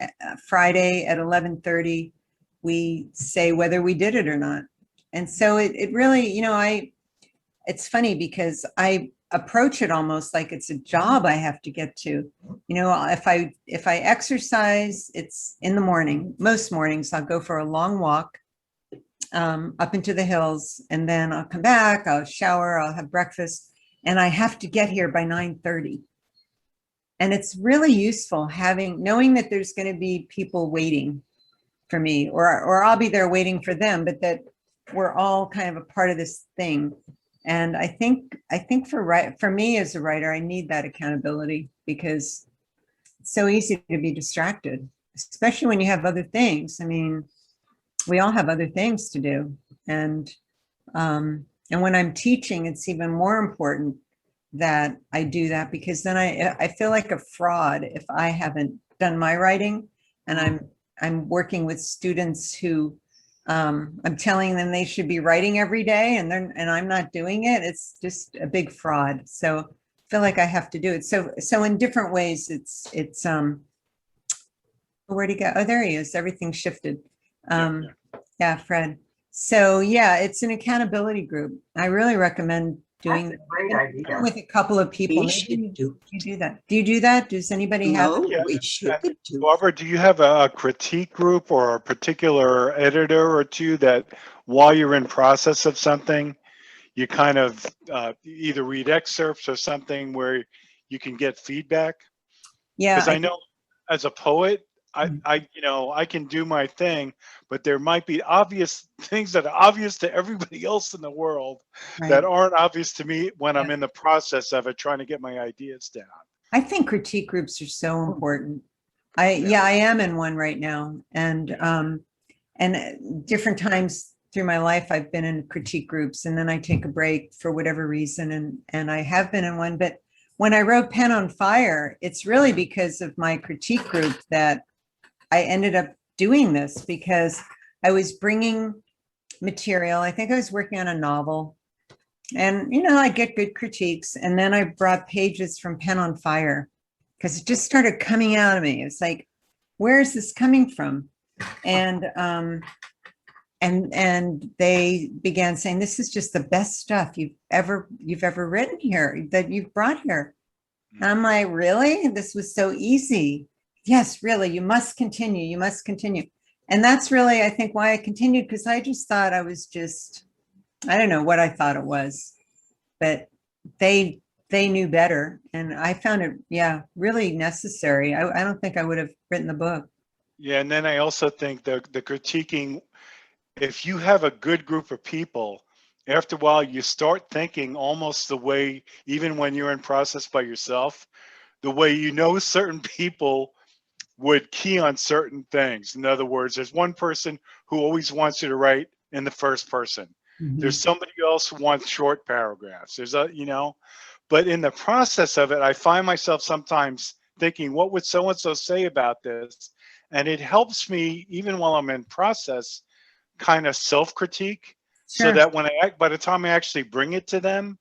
Friday at 11:30 we say whether we did it or not. And so it really, it's funny because I approach it almost like it's a job I have to get to. If I exercise, it's in the morning. Most mornings I'll go for a long walk up into the hills, and then I'll come back, I'll shower, I'll have breakfast, and I have to get here by 9:30. And it's really useful knowing that there's going to be people waiting for me, or I'll be there waiting for them, but that we're all kind of a part of this thing. And I think for me as a writer, I need that accountability, because it's so easy to be distracted, especially when you have other things. I mean, we all have other things to do. And when I'm teaching, it's even more important that I do that, because then I feel like a fraud if I haven't done my writing, and I'm working with students who I'm telling them they should be writing every day, and I'm not doing it. It's just a big fraud. So I feel like I have to do it. So in different ways, it's where'd he go? Oh, there he is. Everything shifted. Yeah, Fred. So yeah, it's an accountability group. I really recommend doing That's a great idea. with a couple of people. We Maybe should do. you do that. Do you do that? Does anybody have? No, Yeah. we should do. Barbara, do you have a critique group or a particular editor or two that while you're in process of something, you kind of either read excerpts or something where you can get feedback? Yeah, Because I know as a poet, I can do my thing, but there might be obvious things that are obvious to everybody else in the world that aren't obvious to me when I'm in the process of it, trying to get my ideas down. I think critique groups are so important. I am in one right now, and different times through my life I've been in critique groups, and then I take a break for whatever reason, and I have been in one. But when I wrote Pen on Fire, it's really because of my critique group that I ended up doing this, because I was bringing material. I think I was working on a novel, and I get good critiques, and then I brought pages from Pen on Fire, because it just started coming out of me. It's like, where is this coming from? And they began saying, this is just the best stuff you've ever written here, that you've brought here. And I'm like, really? This was so easy. Yes, really, you must continue. You must continue. And that's really, I think, why I continued, because I just thought I don't know what I thought it was, but they knew better. And I found it, really necessary. I don't think I would have written the book. Yeah, and then I also think the critiquing, if you have a good group of people, after a while you start thinking almost the way, even when you're in process by yourself, the way certain people would key on certain things. In other words, there's one person who always wants you to write in the first person. There's somebody else who wants short paragraphs. There's but in the process of it, I find myself sometimes thinking, what would so-and-so say about this? And it helps me, even while I'm in process, kind of self-critique, so that by the time I actually bring it to them,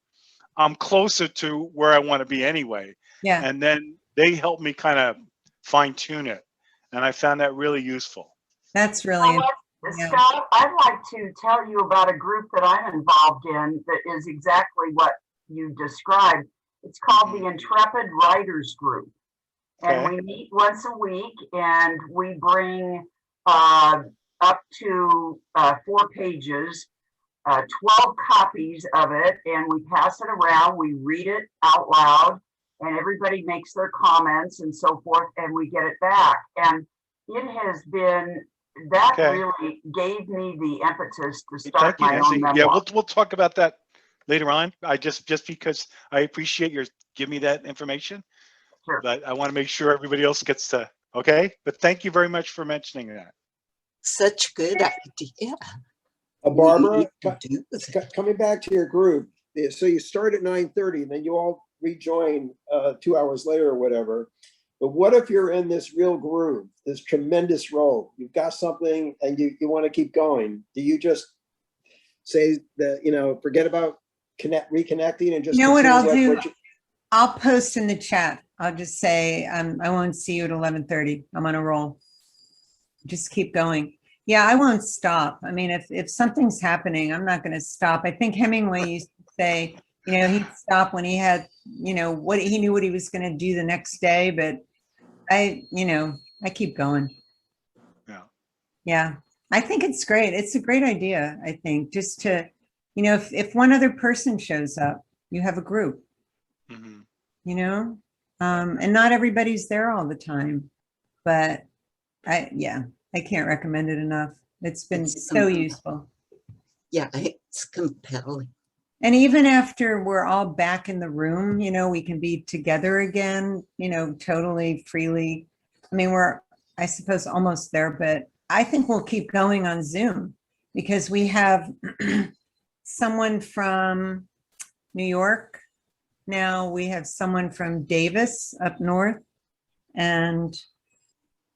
I'm closer to where I want to be anyway. Yeah. And then they help me kind of fine tune it. And I found that really useful. That's really Yeah. Scott, I'd like to tell you about a group that I'm involved in that is exactly what you described. It's called the Intrepid Writers Group. And Okay. we meet once a week and we bring up to 4 pages, 12 copies of it, and we pass it around. We read it out loud and everybody makes their comments and so forth, and we get it back. And it has been, that Okay. really gave me the impetus to Thank start you, my Nancy. own Yeah, memoir. we'll talk about that later on. I just because I appreciate your giving me that information, Sure. but I want to make sure everybody else gets to. Okay, but thank you very much for mentioning that. Such good idea. Barbara, We need to do that. coming back to your group, so you start at 9:30, and then you all rejoin 2 hours later or whatever. But what if you're in this real groove, this tremendous role? You've got something and you want to keep going. Do you just say that, forget about reconnecting and just You know what I'll do? you- I'll post in the chat. I'll just say, I won't see you at 11:30. I'm on a roll. Just keep going. Yeah, I won't stop. I mean, if something's happening, I'm not going to stop. I think Hemingway used to say, he'd stop when he had, what he knew what he was going to do the next day. But I keep going. Yeah. Yeah, I think it's great. It's a great idea. I think just to, if one other person shows up, you have a group. Mhm. And not everybody's there all the time, but I can't recommend it enough. It's been It's so useful. Yeah, it's compelling. And even after we're all back in the room, we can be together again, totally freely. I mean, we're, I suppose, almost there, but I think we'll keep going on Zoom because we have someone from New York. Now we have someone from Davis up north and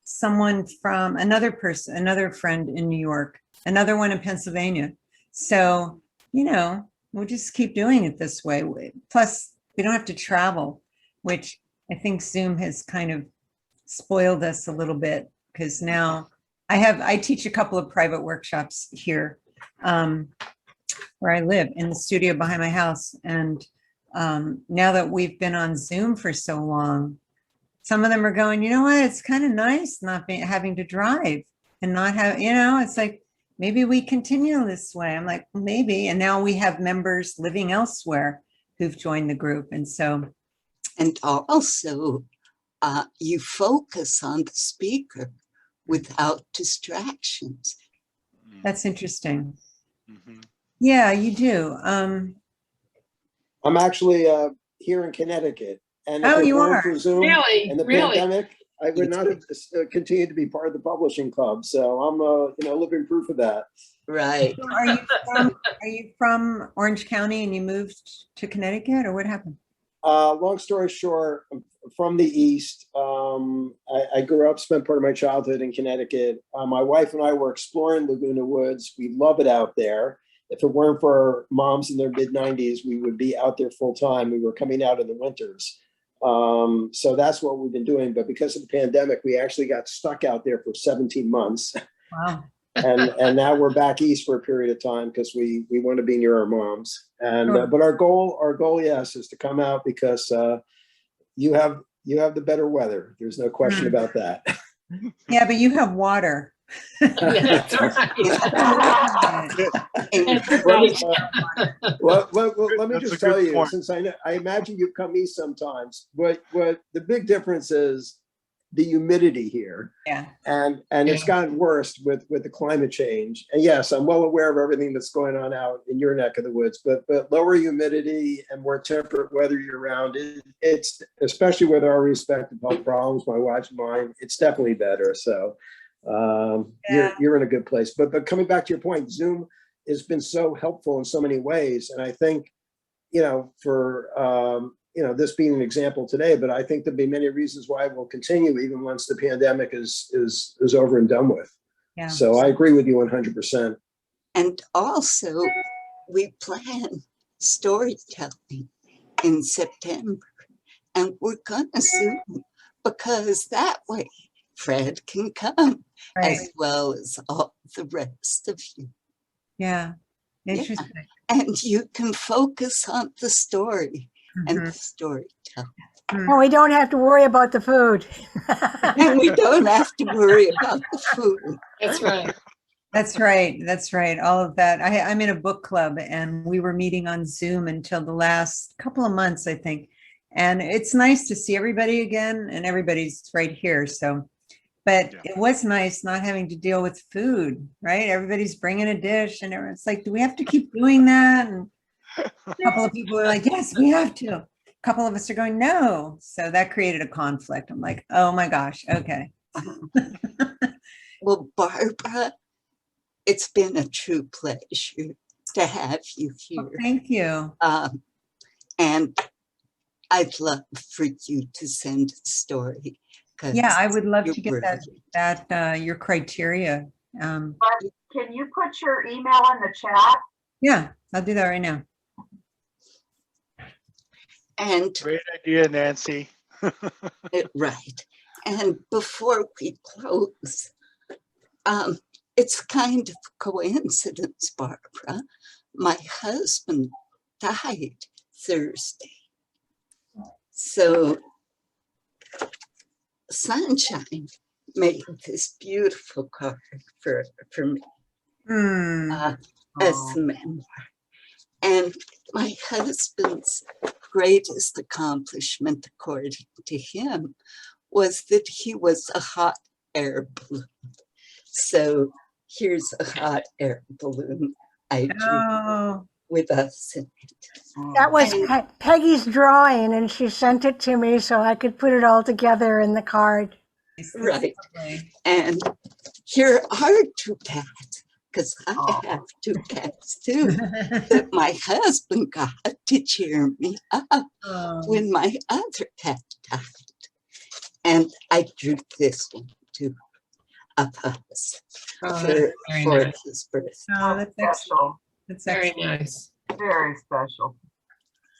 someone from another friend in New York, another one in Pennsylvania. So, we'll just keep doing it this way. Plus, we don't have to travel, which I think Zoom has kind of spoiled us a little bit because now I teach a couple of private workshops here where I live in the studio behind my house. And now that we've been on Zoom for so long, some of them are going, you know what, it's kind of nice not having to drive and not have, it's like, maybe we continue this way. I'm like, maybe. And now we have members living elsewhere who've joined the group. And so. And also, you focus on the speaker without distractions. That's interesting. Mhm. Yeah, you do. I'm actually here in Connecticut. And if Oh, it you weren't are? for Zoom Really? and the Really? pandemic, I would not have continued to be part of the publishing club. So I'm living proof of that. Right. Are you from Orange County and you moved to Connecticut, or what happened? Long story short, I'm from the East. I grew up, spent part of my childhood in Connecticut. My wife and I were exploring Laguna Woods. We love it out there. If it weren't for our moms in their mid-90s, we would be out there full time. We were coming out in the winters. So that's what we've been doing. But because of the pandemic, we actually got stuck out there for 17 months. Wow. and now we're back east for a period of time because we want to be near our moms. And Sure. but our goal, yes, is to come out because you have the better weather. There's no question about that. Yeah, but you have water. That's right. That's right. Well, let me That's just a good tell you, point. since I imagine you come east sometimes, what the big difference is the humidity here. Yeah. And it's gotten worse with the climate change. And yes, I'm well aware of everything that's going on out in your neck of the woods, but lower humidity and more temperate weather year round, it's especially with our respective health problems, my wife's and mine, it's definitely better. So you're in a good place. But coming back to your point, Zoom has been so helpful in so many ways. And I think, for this being an example today, but I think there'll be many reasons why it will continue even once the pandemic is over and done with. Yeah. So I agree with you 100%. And also, we plan storytelling in September, and we're gonna Zoom because that way Fred can come Right. as well as all the rest of you. Yeah. Yeah. Interesting. And you can focus on the story and the Mhm. storytelling. And we don't have to worry about the food. And we don't have to worry about the food. That's right. That's right. That's right. All of that. I'm in a book club and we were meeting on Zoom until the last couple of months, I think. And it's nice to see everybody again, and everybody's right here. So, but Yeah. it was nice not having to deal with food, right? Everybody's bringing a dish and it's like, do we have to keep doing that? And a couple of people are like, yes, we have to. A couple of us are going, no. So that created a conflict. I'm like, oh my gosh. Okay. Well, Barbara, it's been a true pleasure to have you Well, here. thank you. And I'd love for you to send a story. 'cause Yeah, I would love you're to get that your criteria. But can you put your email in the chat? Yeah, I'll do that right now. And Great idea, Nancy. right. And before we close, it's kind of a coincidence, Barbara. My husband died Thursday. So Sunshine made this beautiful card for me as Oh. a memoir. And my husband's greatest accomplishment, according to him, was that he was a hot air balloon. So here's a hot air balloon I drew Oh, with us in it. That was And- Peggy's drawing, and she sent it to me so I could put it all together in the card. that's Right. lovely. And here are two cats, because I Oh. have two cats too, that my husband got to cheer me up Oh, when my other cat died. And I drew this one too of us Oh, for, that's very for nice. his birthday. oh, that's excellent. Special, That's Very excellent. nice. very special.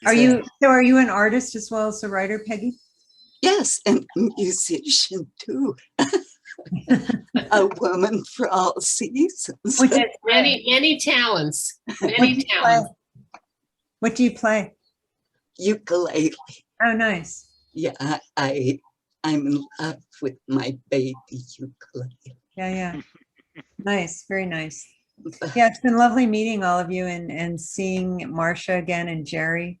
Are you an artist as well as a writer, Peggy? Yes, and a musician too. A woman for all seasons. Which is Many talents. What do Many you play? talents. What do you play? Ukulele. Oh, nice. Yeah, I'm in love with my baby ukulele. Yeah. Nice. Very nice. Yeah, it's been lovely meeting all of you and seeing Marcia again and Jerry.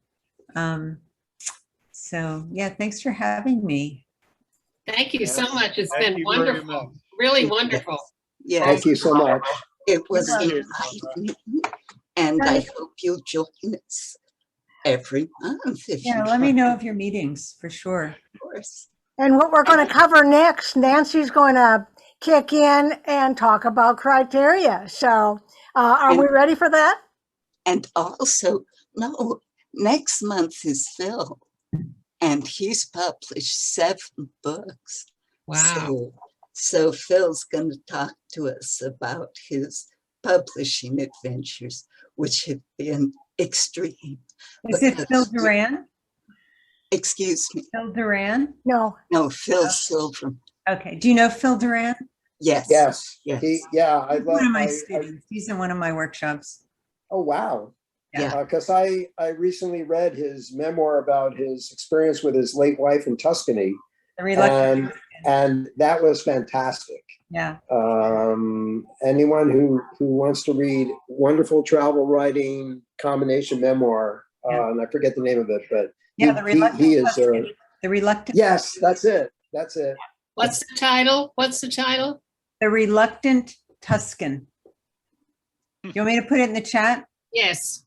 So yeah, thanks for having me. Thank you so Yes. much. It's Thank been you very wonderful. much. Really wonderful. Yeah, Thank you so much. it was Appreciate it, enlightening, and I hope you'll join us every month if Yeah, you let me can, know of your meetings for sure. of course. And what we're going to cover next, Nancy's going to kick in and talk about criteria. So are we ready for that? And also, no, next month is Phil, and he's published 7 books. Wow. So Phil's going to talk to us about his publishing adventures, which have been extreme. Is it because- Phil Duran? Excuse me. Phil Duran? No. No, Phil Silverman. Okay. Do you know Phil Duran? Yes. Yes. Yes. I He's love one of my I- students. He's in one of my workshops. oh, wow. Yeah. Because I recently read his memoir about his experience with his late wife in Tuscany, The Reluctant. and that was fantastic. Yeah. Anyone who wants to read wonderful travel writing combination memoir, Yeah. and I forget the name of it, but Yeah, The Reluctant. he is Tuscan. The Reluctant. yes, that's it. What's the title? What's the title? The Reluctant Tuscan. You want me to put it in the chat? Yes.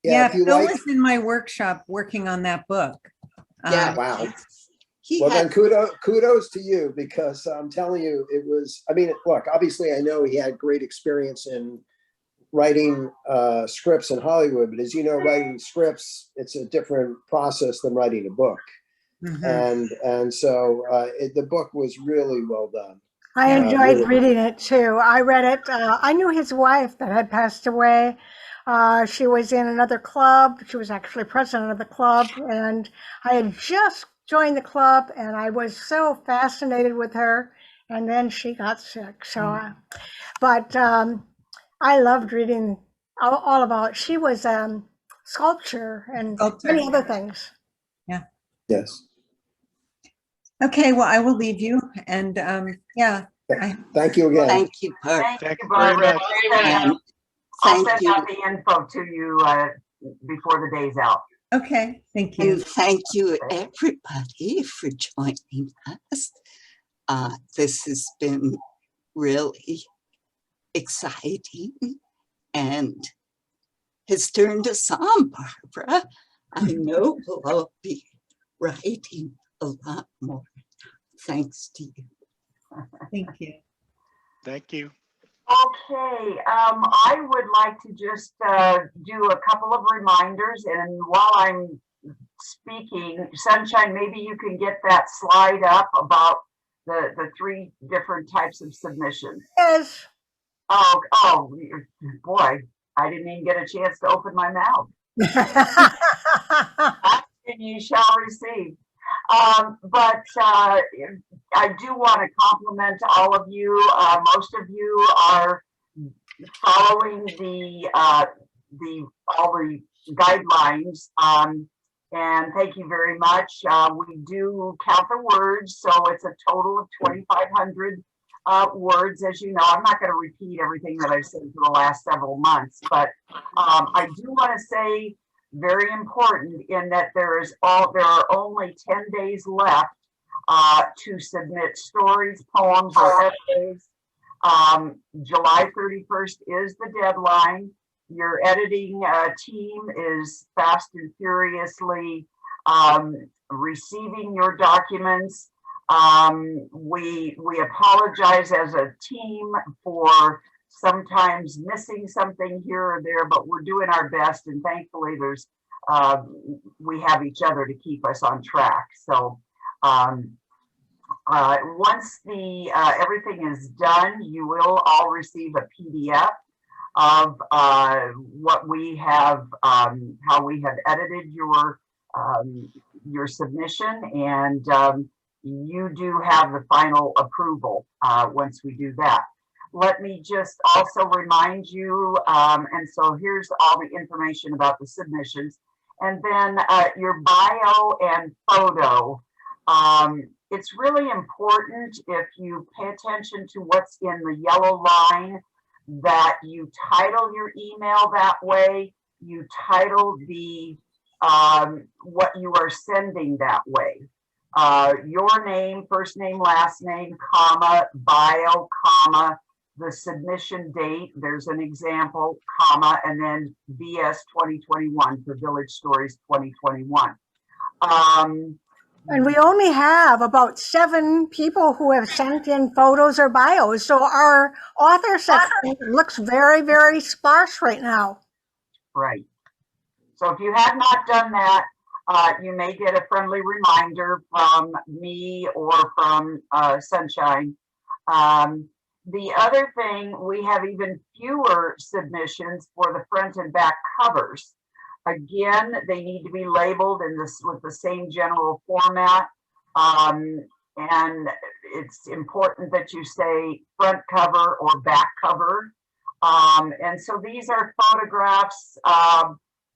Yeah, if you Phil like. was in my workshop working on that book. Yeah. Wow. He Well, had, then kudos to you, because I'm telling you, it was, I mean, look, obviously I know he had great experience in writing scripts in Hollywood, but as you know, writing scripts, it's a different process than writing a book. Mhm. And so the book was really well done. I Yeah, enjoyed really. reading it too. I read it. I knew his wife that had passed away. She was in another club. She was actually president of the club. And I had just joined the club, and I was so fascinated with her. And then she got sick. So, but I loved reading all about it. She was sculpture and Sculptor. many other things. Yes. Okay, well, I will leave you. And yeah, Thank you again. Thank you, Barbara. Thank Thank you, you very Barbara. much. And I'll thank send you. out the info to you before the day's out. okay, thank you. And thank you, everybody, for joining us. This has been really exciting and has turned us on, Barbara. I know we'll all be writing a lot more. Thanks to you. Thank you. Thank you. Okay, I would like to just do a couple of reminders, and while I'm speaking, Sunshine, maybe you can get that slide up about the three different types of submissions. Yes. Oh, boy, I didn't even get a chance to open my mouth. And you shall receive. But I do want to compliment all of you. Most of you are following all the guidelines. And thank you very much. We do count the words, so it's a total of 2,500 words. As you know, I'm not going to repeat everything that I've said for the last several months, but I do want to say, very important, in that there are only 10 days left to submit stories, poems, or essays. July 31st is the deadline. Your editing team is fast and furiously receiving your documents. We apologize as a team for sometimes missing something here or there, but we're doing our best, and thankfully we have each other to keep us on track. So once everything is done, you will all receive a PDF of what we have, how we have edited your submission, and you do have the final approval once we do that. Let me just also remind you, and so here's all the information about the submissions, and then your bio and photo. It's really important, if you pay attention to what's in the yellow line, that you title your email that way, you title the what you are sending that way. Your name, first name, last name, comma, bio, comma, the submission date, there's an example, comma, and then VS 2021 for Village Stories 2021. And we only have about 7 people who have sent in photos or bios. So our author section looks very, very sparse right now. Right. So if you have not done that, you may get a friendly reminder from me or from Sunshine. The other thing, we have even fewer submissions for the front and back covers. Again, they need to be labeled with the same general format. And it's important that you say front cover or back cover. And so these are photographs,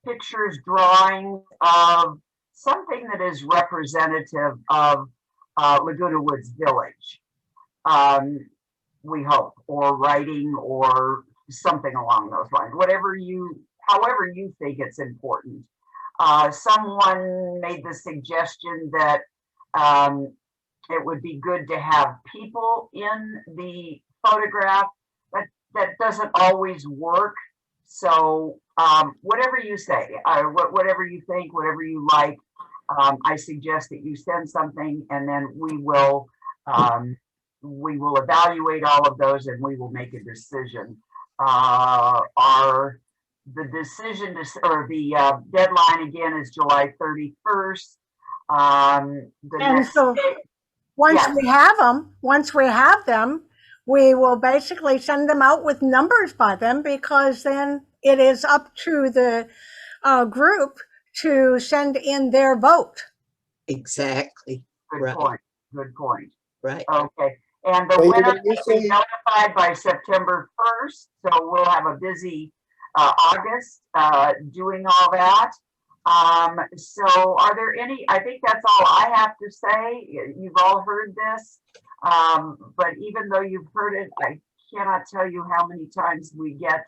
pictures, drawings of something that is representative of Laguna Woods Village. We hope, or writing, or something along those lines, however you think it's important. Someone made the suggestion that it would be good to have people in the photograph, but that doesn't always work. So whatever you say, whatever you think, whatever you like, I suggest that you send something, and then we will evaluate all of those, and we will make a decision. The decision or the deadline again is July 31st. And so once we have them, we will basically send them out with numbers by them, because then it is up to the group to send in their vote. Exactly. Good Right. point. Good point. Right. Okay. And the Well, winner you will be say- notified by September 1st. So we'll have a busy August doing all that. So are there any, I think that's all I have to say. You've all heard this. But even though you've heard it, I cannot tell you how many times we get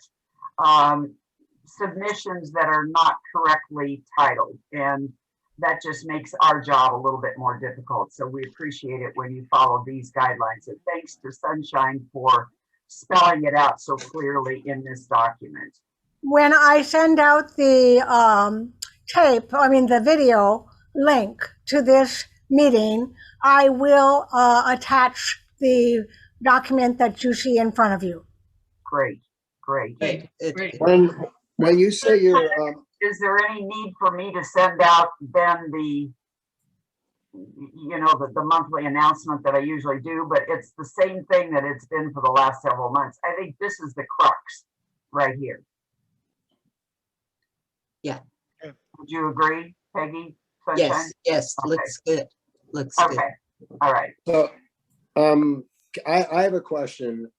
submissions that are not correctly titled. And that just makes our job a little bit more difficult. So we appreciate it when you follow these guidelines. And thanks to Sunshine for spelling it out so clearly in this document. When I send out the the video link to this meeting, I will attach the document that you see in front of you. Great, great. Great, Good. great. When you say you're, Is there any need for me to send out then the, the monthly announcement that I usually do, but it's the same thing that it's been for the last several months. I think this is the crux right here. Yeah. Would you agree, Peggy? Sunshine? Yes, yes, Okay. looks good. Looks good. Okay, all right. so, I have a question.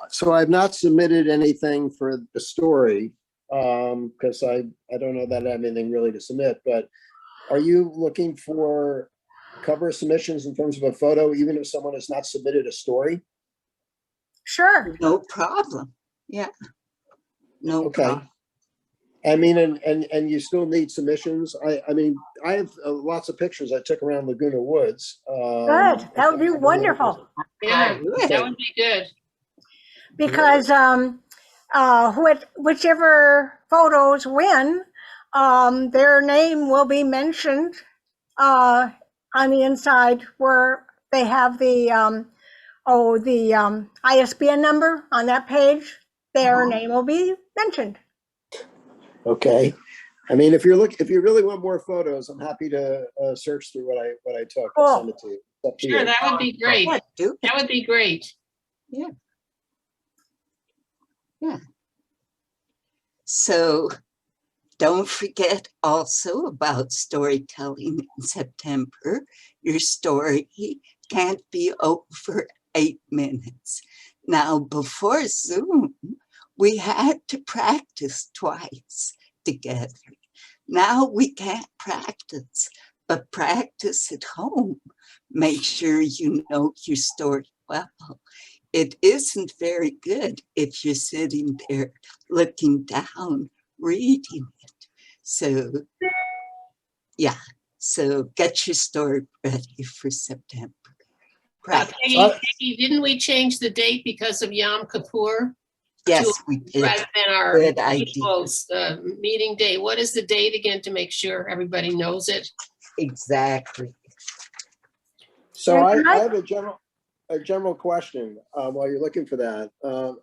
So I've not submitted anything for the story, because I don't know that I have anything really to submit, but are you looking for cover submissions in terms of a photo, even if someone has not submitted a story? Sure. No problem. Yeah. No Okay. problem. I mean, and you still need submissions. I mean, I have lots of pictures I took around Laguna Woods. Good. That would be wonderful. Yeah, Good. that would be good. Because whichever photos win, their name will be mentioned on the inside where they have the ISBN number on that page. Their name will be mentioned. Okay. I mean, if you really want more photos, I'm happy to search through what I took and send it to you. It's up to Sure, you. that would be great. Yeah, do it. That would be great. So don't forget also about storytelling in September. Your story can't be over 8 minutes. Now, before Zoom, we had to practice twice together. Now we can't practice, but practice at home. Make sure you know your story well. It isn't very good if you're sitting there looking down, reading it. So, yeah, so get your story ready for September. Practice. Peggy, didn't we change the date because of Yom Kippur? Yes, we did. Rather than our Good idea. usual meeting day. What is the date again to make sure everybody knows it? Exactly. So I And I- have a general question while you're looking for that.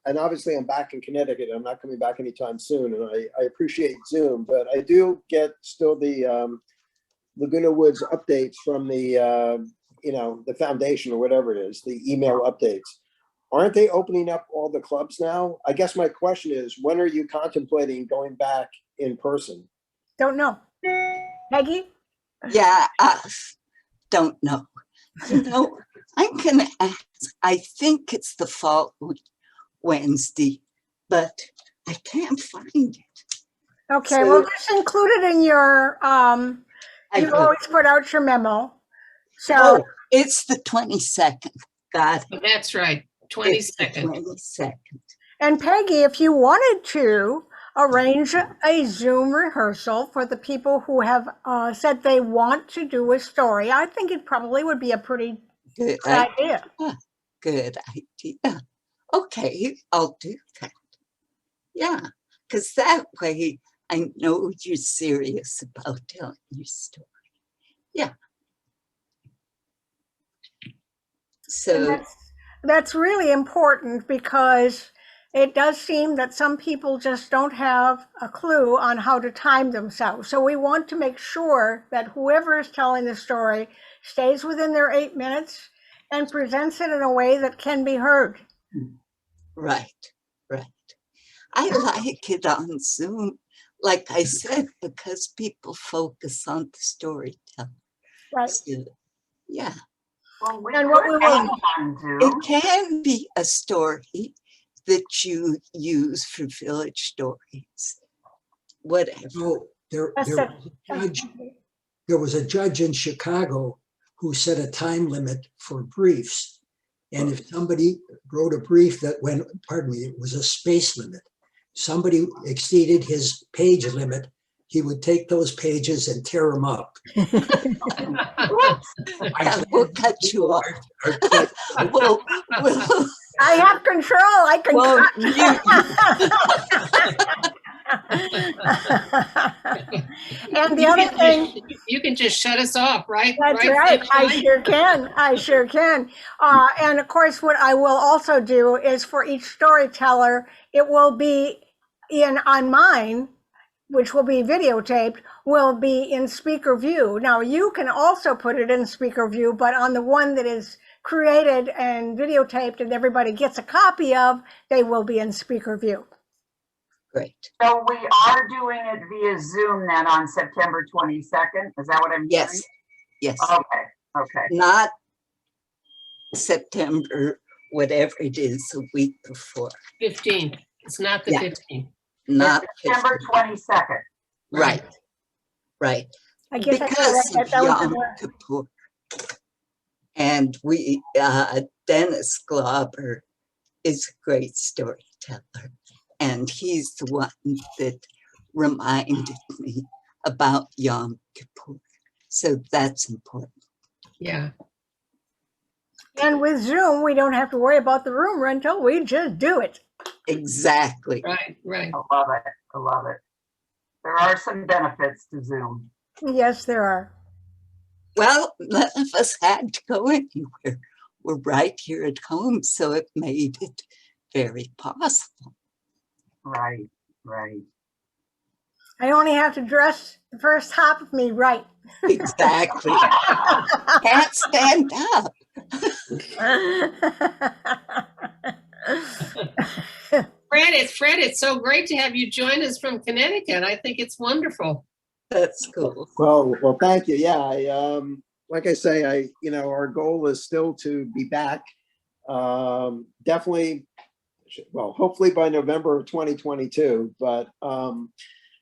And obviously I'm back in Connecticut. I'm not coming back anytime soon. And I appreciate Zoom, but I do get still the Laguna Woods updates from the, the foundation or whatever it is, the email updates. Aren't they opening up all the clubs now? I guess my question is, when are you contemplating going back in person? Don't know. Peggy? Yeah, don't know. I'm going to ask, I think it's the following Wednesday, but I can't find it. Okay, So- well, just include it in your, I you've will. always put out your memo. So, Oh, it's the 22nd. God, Oh, that's right, it's the 22nd. 22nd. and Peggy, if you wanted to arrange a Zoom rehearsal for the people who have said they want to do a story, I think it probably would be a pretty Good good idea. Good idea. Okay, I'll do that. Yeah, because that way I know you're serious about telling your story. Yeah. And So, that's really important because it does seem that some people just don't have a clue on how to time themselves. So we want to make sure that whoever is telling the story stays within their 8 minutes and presents it in a way that can be heard. right. I like it on Zoom like I said, because people focus on the storytelling. Right. So, yeah, Well, we And what could we will- add on Zoom. it can be a story that you use for village stories, whatever. So That's there was a judge in Chicago who set a time limit for briefs. And if somebody wrote a brief that went, pardon me, it was a space limit. Somebody exceeded his page limit, he would take those pages and tear them up. I will cut you off. Well, I have control. I can well, And the other thing, You can just shut us off, right? that's right. I Sunshine? sure can. I sure can. And of course, what I will also do is for each storyteller, it will be on mine, which will be videotaped, will be in speaker view. Now you can also put it in speaker view, but on the one that is created and videotaped and everybody gets a copy of, they will be in speaker view. great. So we are doing it via Zoom then on September 22nd. Is that what I'm hearing? Yes, yes. Okay, okay. Not September, whatever it is, a week before. 15th. It's not the Yeah. 15th. Not September 22nd. right, right. I guess I Because could of that was Yom Kippur. And we, Dennis Glauber is a great storyteller. And he's the one that reminded me about Yom Kippur. So that's important. Yeah. And with Zoom, we don't have to worry about the room rental. We just do it. Exactly. Right. I love it. I love it. There are some benefits to Zoom. Yes, there are. Well, none of us had to go anywhere. We're right here at home, so it made it very possible. Right, right. I only have to dress the first half of me right. Exactly. Can't stand up. Fred, it's so great to have you join us from Connecticut. I think it's wonderful. That's cool. Well, thank you. Yeah, like I say, our goal is still to be back. Definitely, well, hopefully by November of 2022. But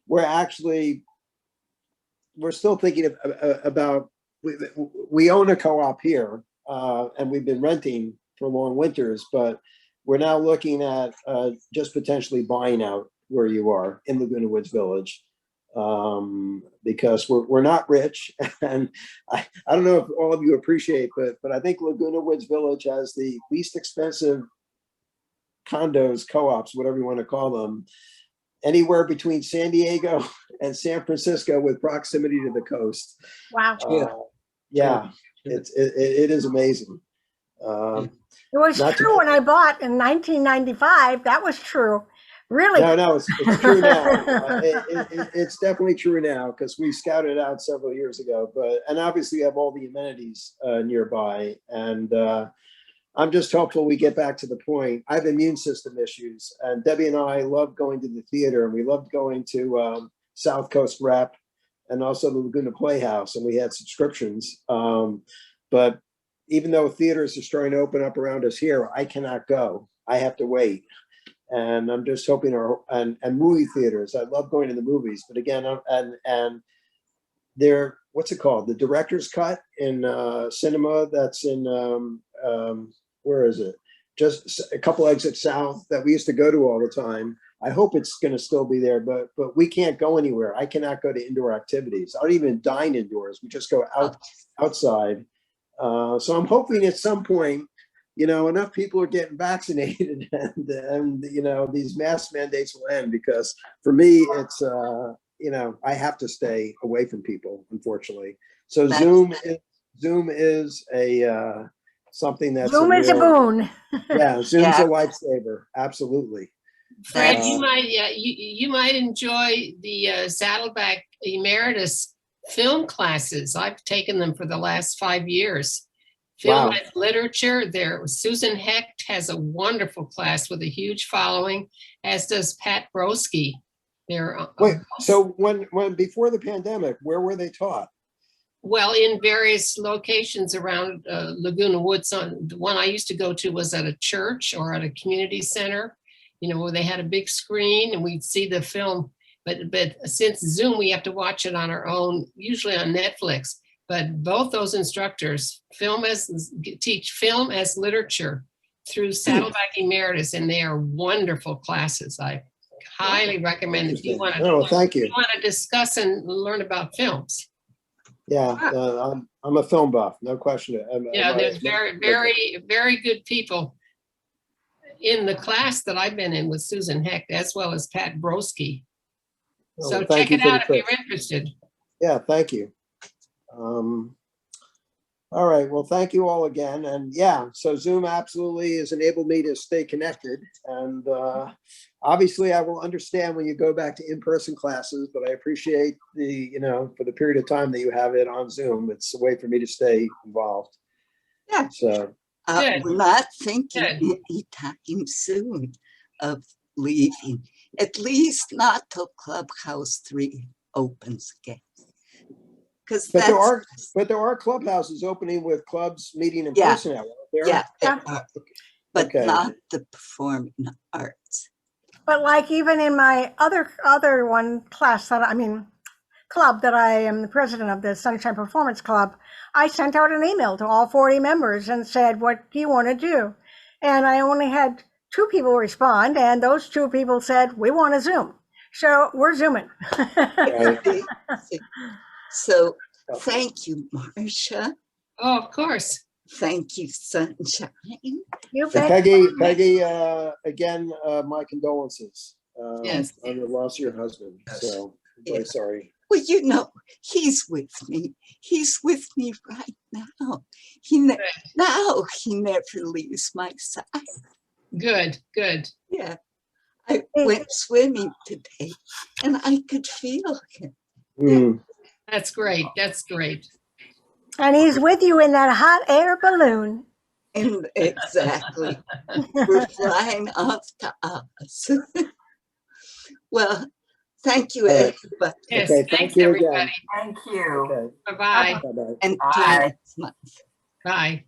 we're still thinking about. We own a co-op here, and we've been renting for long winters. But we're now looking at just potentially buying out where you are in Laguna Woods Village. Because we're not rich, and I don't know if all of you appreciate, but I think Laguna Woods Village has the least expensive condos, co-ops, whatever you want to call them, anywhere between San Diego and San Francisco with proximity to the coast. Wow. Yeah, it is amazing. It was Not to- true when I bought in 1995. That was true. Really? No, it's true now. It's definitely true now because we scouted it out several years ago. And obviously, we have all the amenities nearby. And I'm just hopeful we get back to the point. I have immune system issues, and Debbie and I love going to the theater, and we loved going to South Coast Rep and also the Laguna Playhouse, and we had subscriptions. But even though theaters are starting to open up around us here, I cannot go. I have to wait. And I'm just hoping and movie theaters. I love going to the movies, but again, and they're, what's it called? The director's cut in cinema that's in, where is it? Just a couple exits south that we used to go to all the time. I hope it's going to still be there, but we can't go anywhere. I cannot go to indoor activities. I don't even dine indoors. We just go outside. So I'm hoping at some point, enough people are getting vaccinated and these mask mandates will end, because for me, it's, I have to stay away from people, unfortunately. So Zoom is a, something that's Zoom is a boon. Yeah, Zoom's a lifesaver. Absolutely. Fred, you might enjoy the Saddleback Emeritus film classes. I've taken them for the last 5 years. Film and literature. Susan Hecht has a wonderful class with a huge following, as does Pat Broski. They're Wait, so when before the pandemic, where were they taught? well, in various locations around Laguna Woods. The one I used to go to was at a church or at a community center, you know, where they had a big screen and we'd see the film. But since Zoom, we have to watch it on our own, usually on Netflix. But both those instructors teach film as literature through Saddleback Emeritus, and they are wonderful classes. I highly recommend if you want to. Oh, thank you. You want to discuss and learn about films. Yeah, I'm a film buff, no question. Yeah, there's very good people in the class that I've been in with Susan Hecht, as well as Pat Broski. Oh, So well, check thank you it for the out if you're tip. interested. Yeah, thank you. All right, well, thank you all again. And yeah, so Zoom absolutely has enabled me to stay connected. And obviously I will understand when you go back to in-person classes, but I appreciate for the period of time that you have it on Zoom, it's a way for me to stay involved. Yeah. So Good. We're not thinking Good. anytime soon of leaving, at least not till Clubhouse 3 opens again. Because but there are clubhouses opening with clubs meeting in Yeah. person now, aren't there? yeah, Yeah. but Okay. not the performing arts. But like even in my other one class club that I am the president of, the Sunshine Performance Club, I sent out an email to all 40 members and said, what do you want to do? And I only had 2 people respond, and those 2 people said, we want to Zoom. So we're Zooming. Right. So thank you, Marcia. Oh, of course. Thank you, Sunshine. You So bet. Peggy, again, my condolences Yes. on the loss of your husband. Yes. So Yeah. very sorry. Well, he's with me. He's with me right now. Now he never leaves my side. Good, good. Yeah. I went swimming today and I could feel him. Mm. That's great. That's great. And he's with you in that hot air balloon. And exactly. We're flying off to Oz. Well, thank you, All right. everybody. Yes, Okay, thanks, thank you everybody. again. Thank you. Okay, Bye-bye. bye-bye. And Bye. Planets Month. Bye.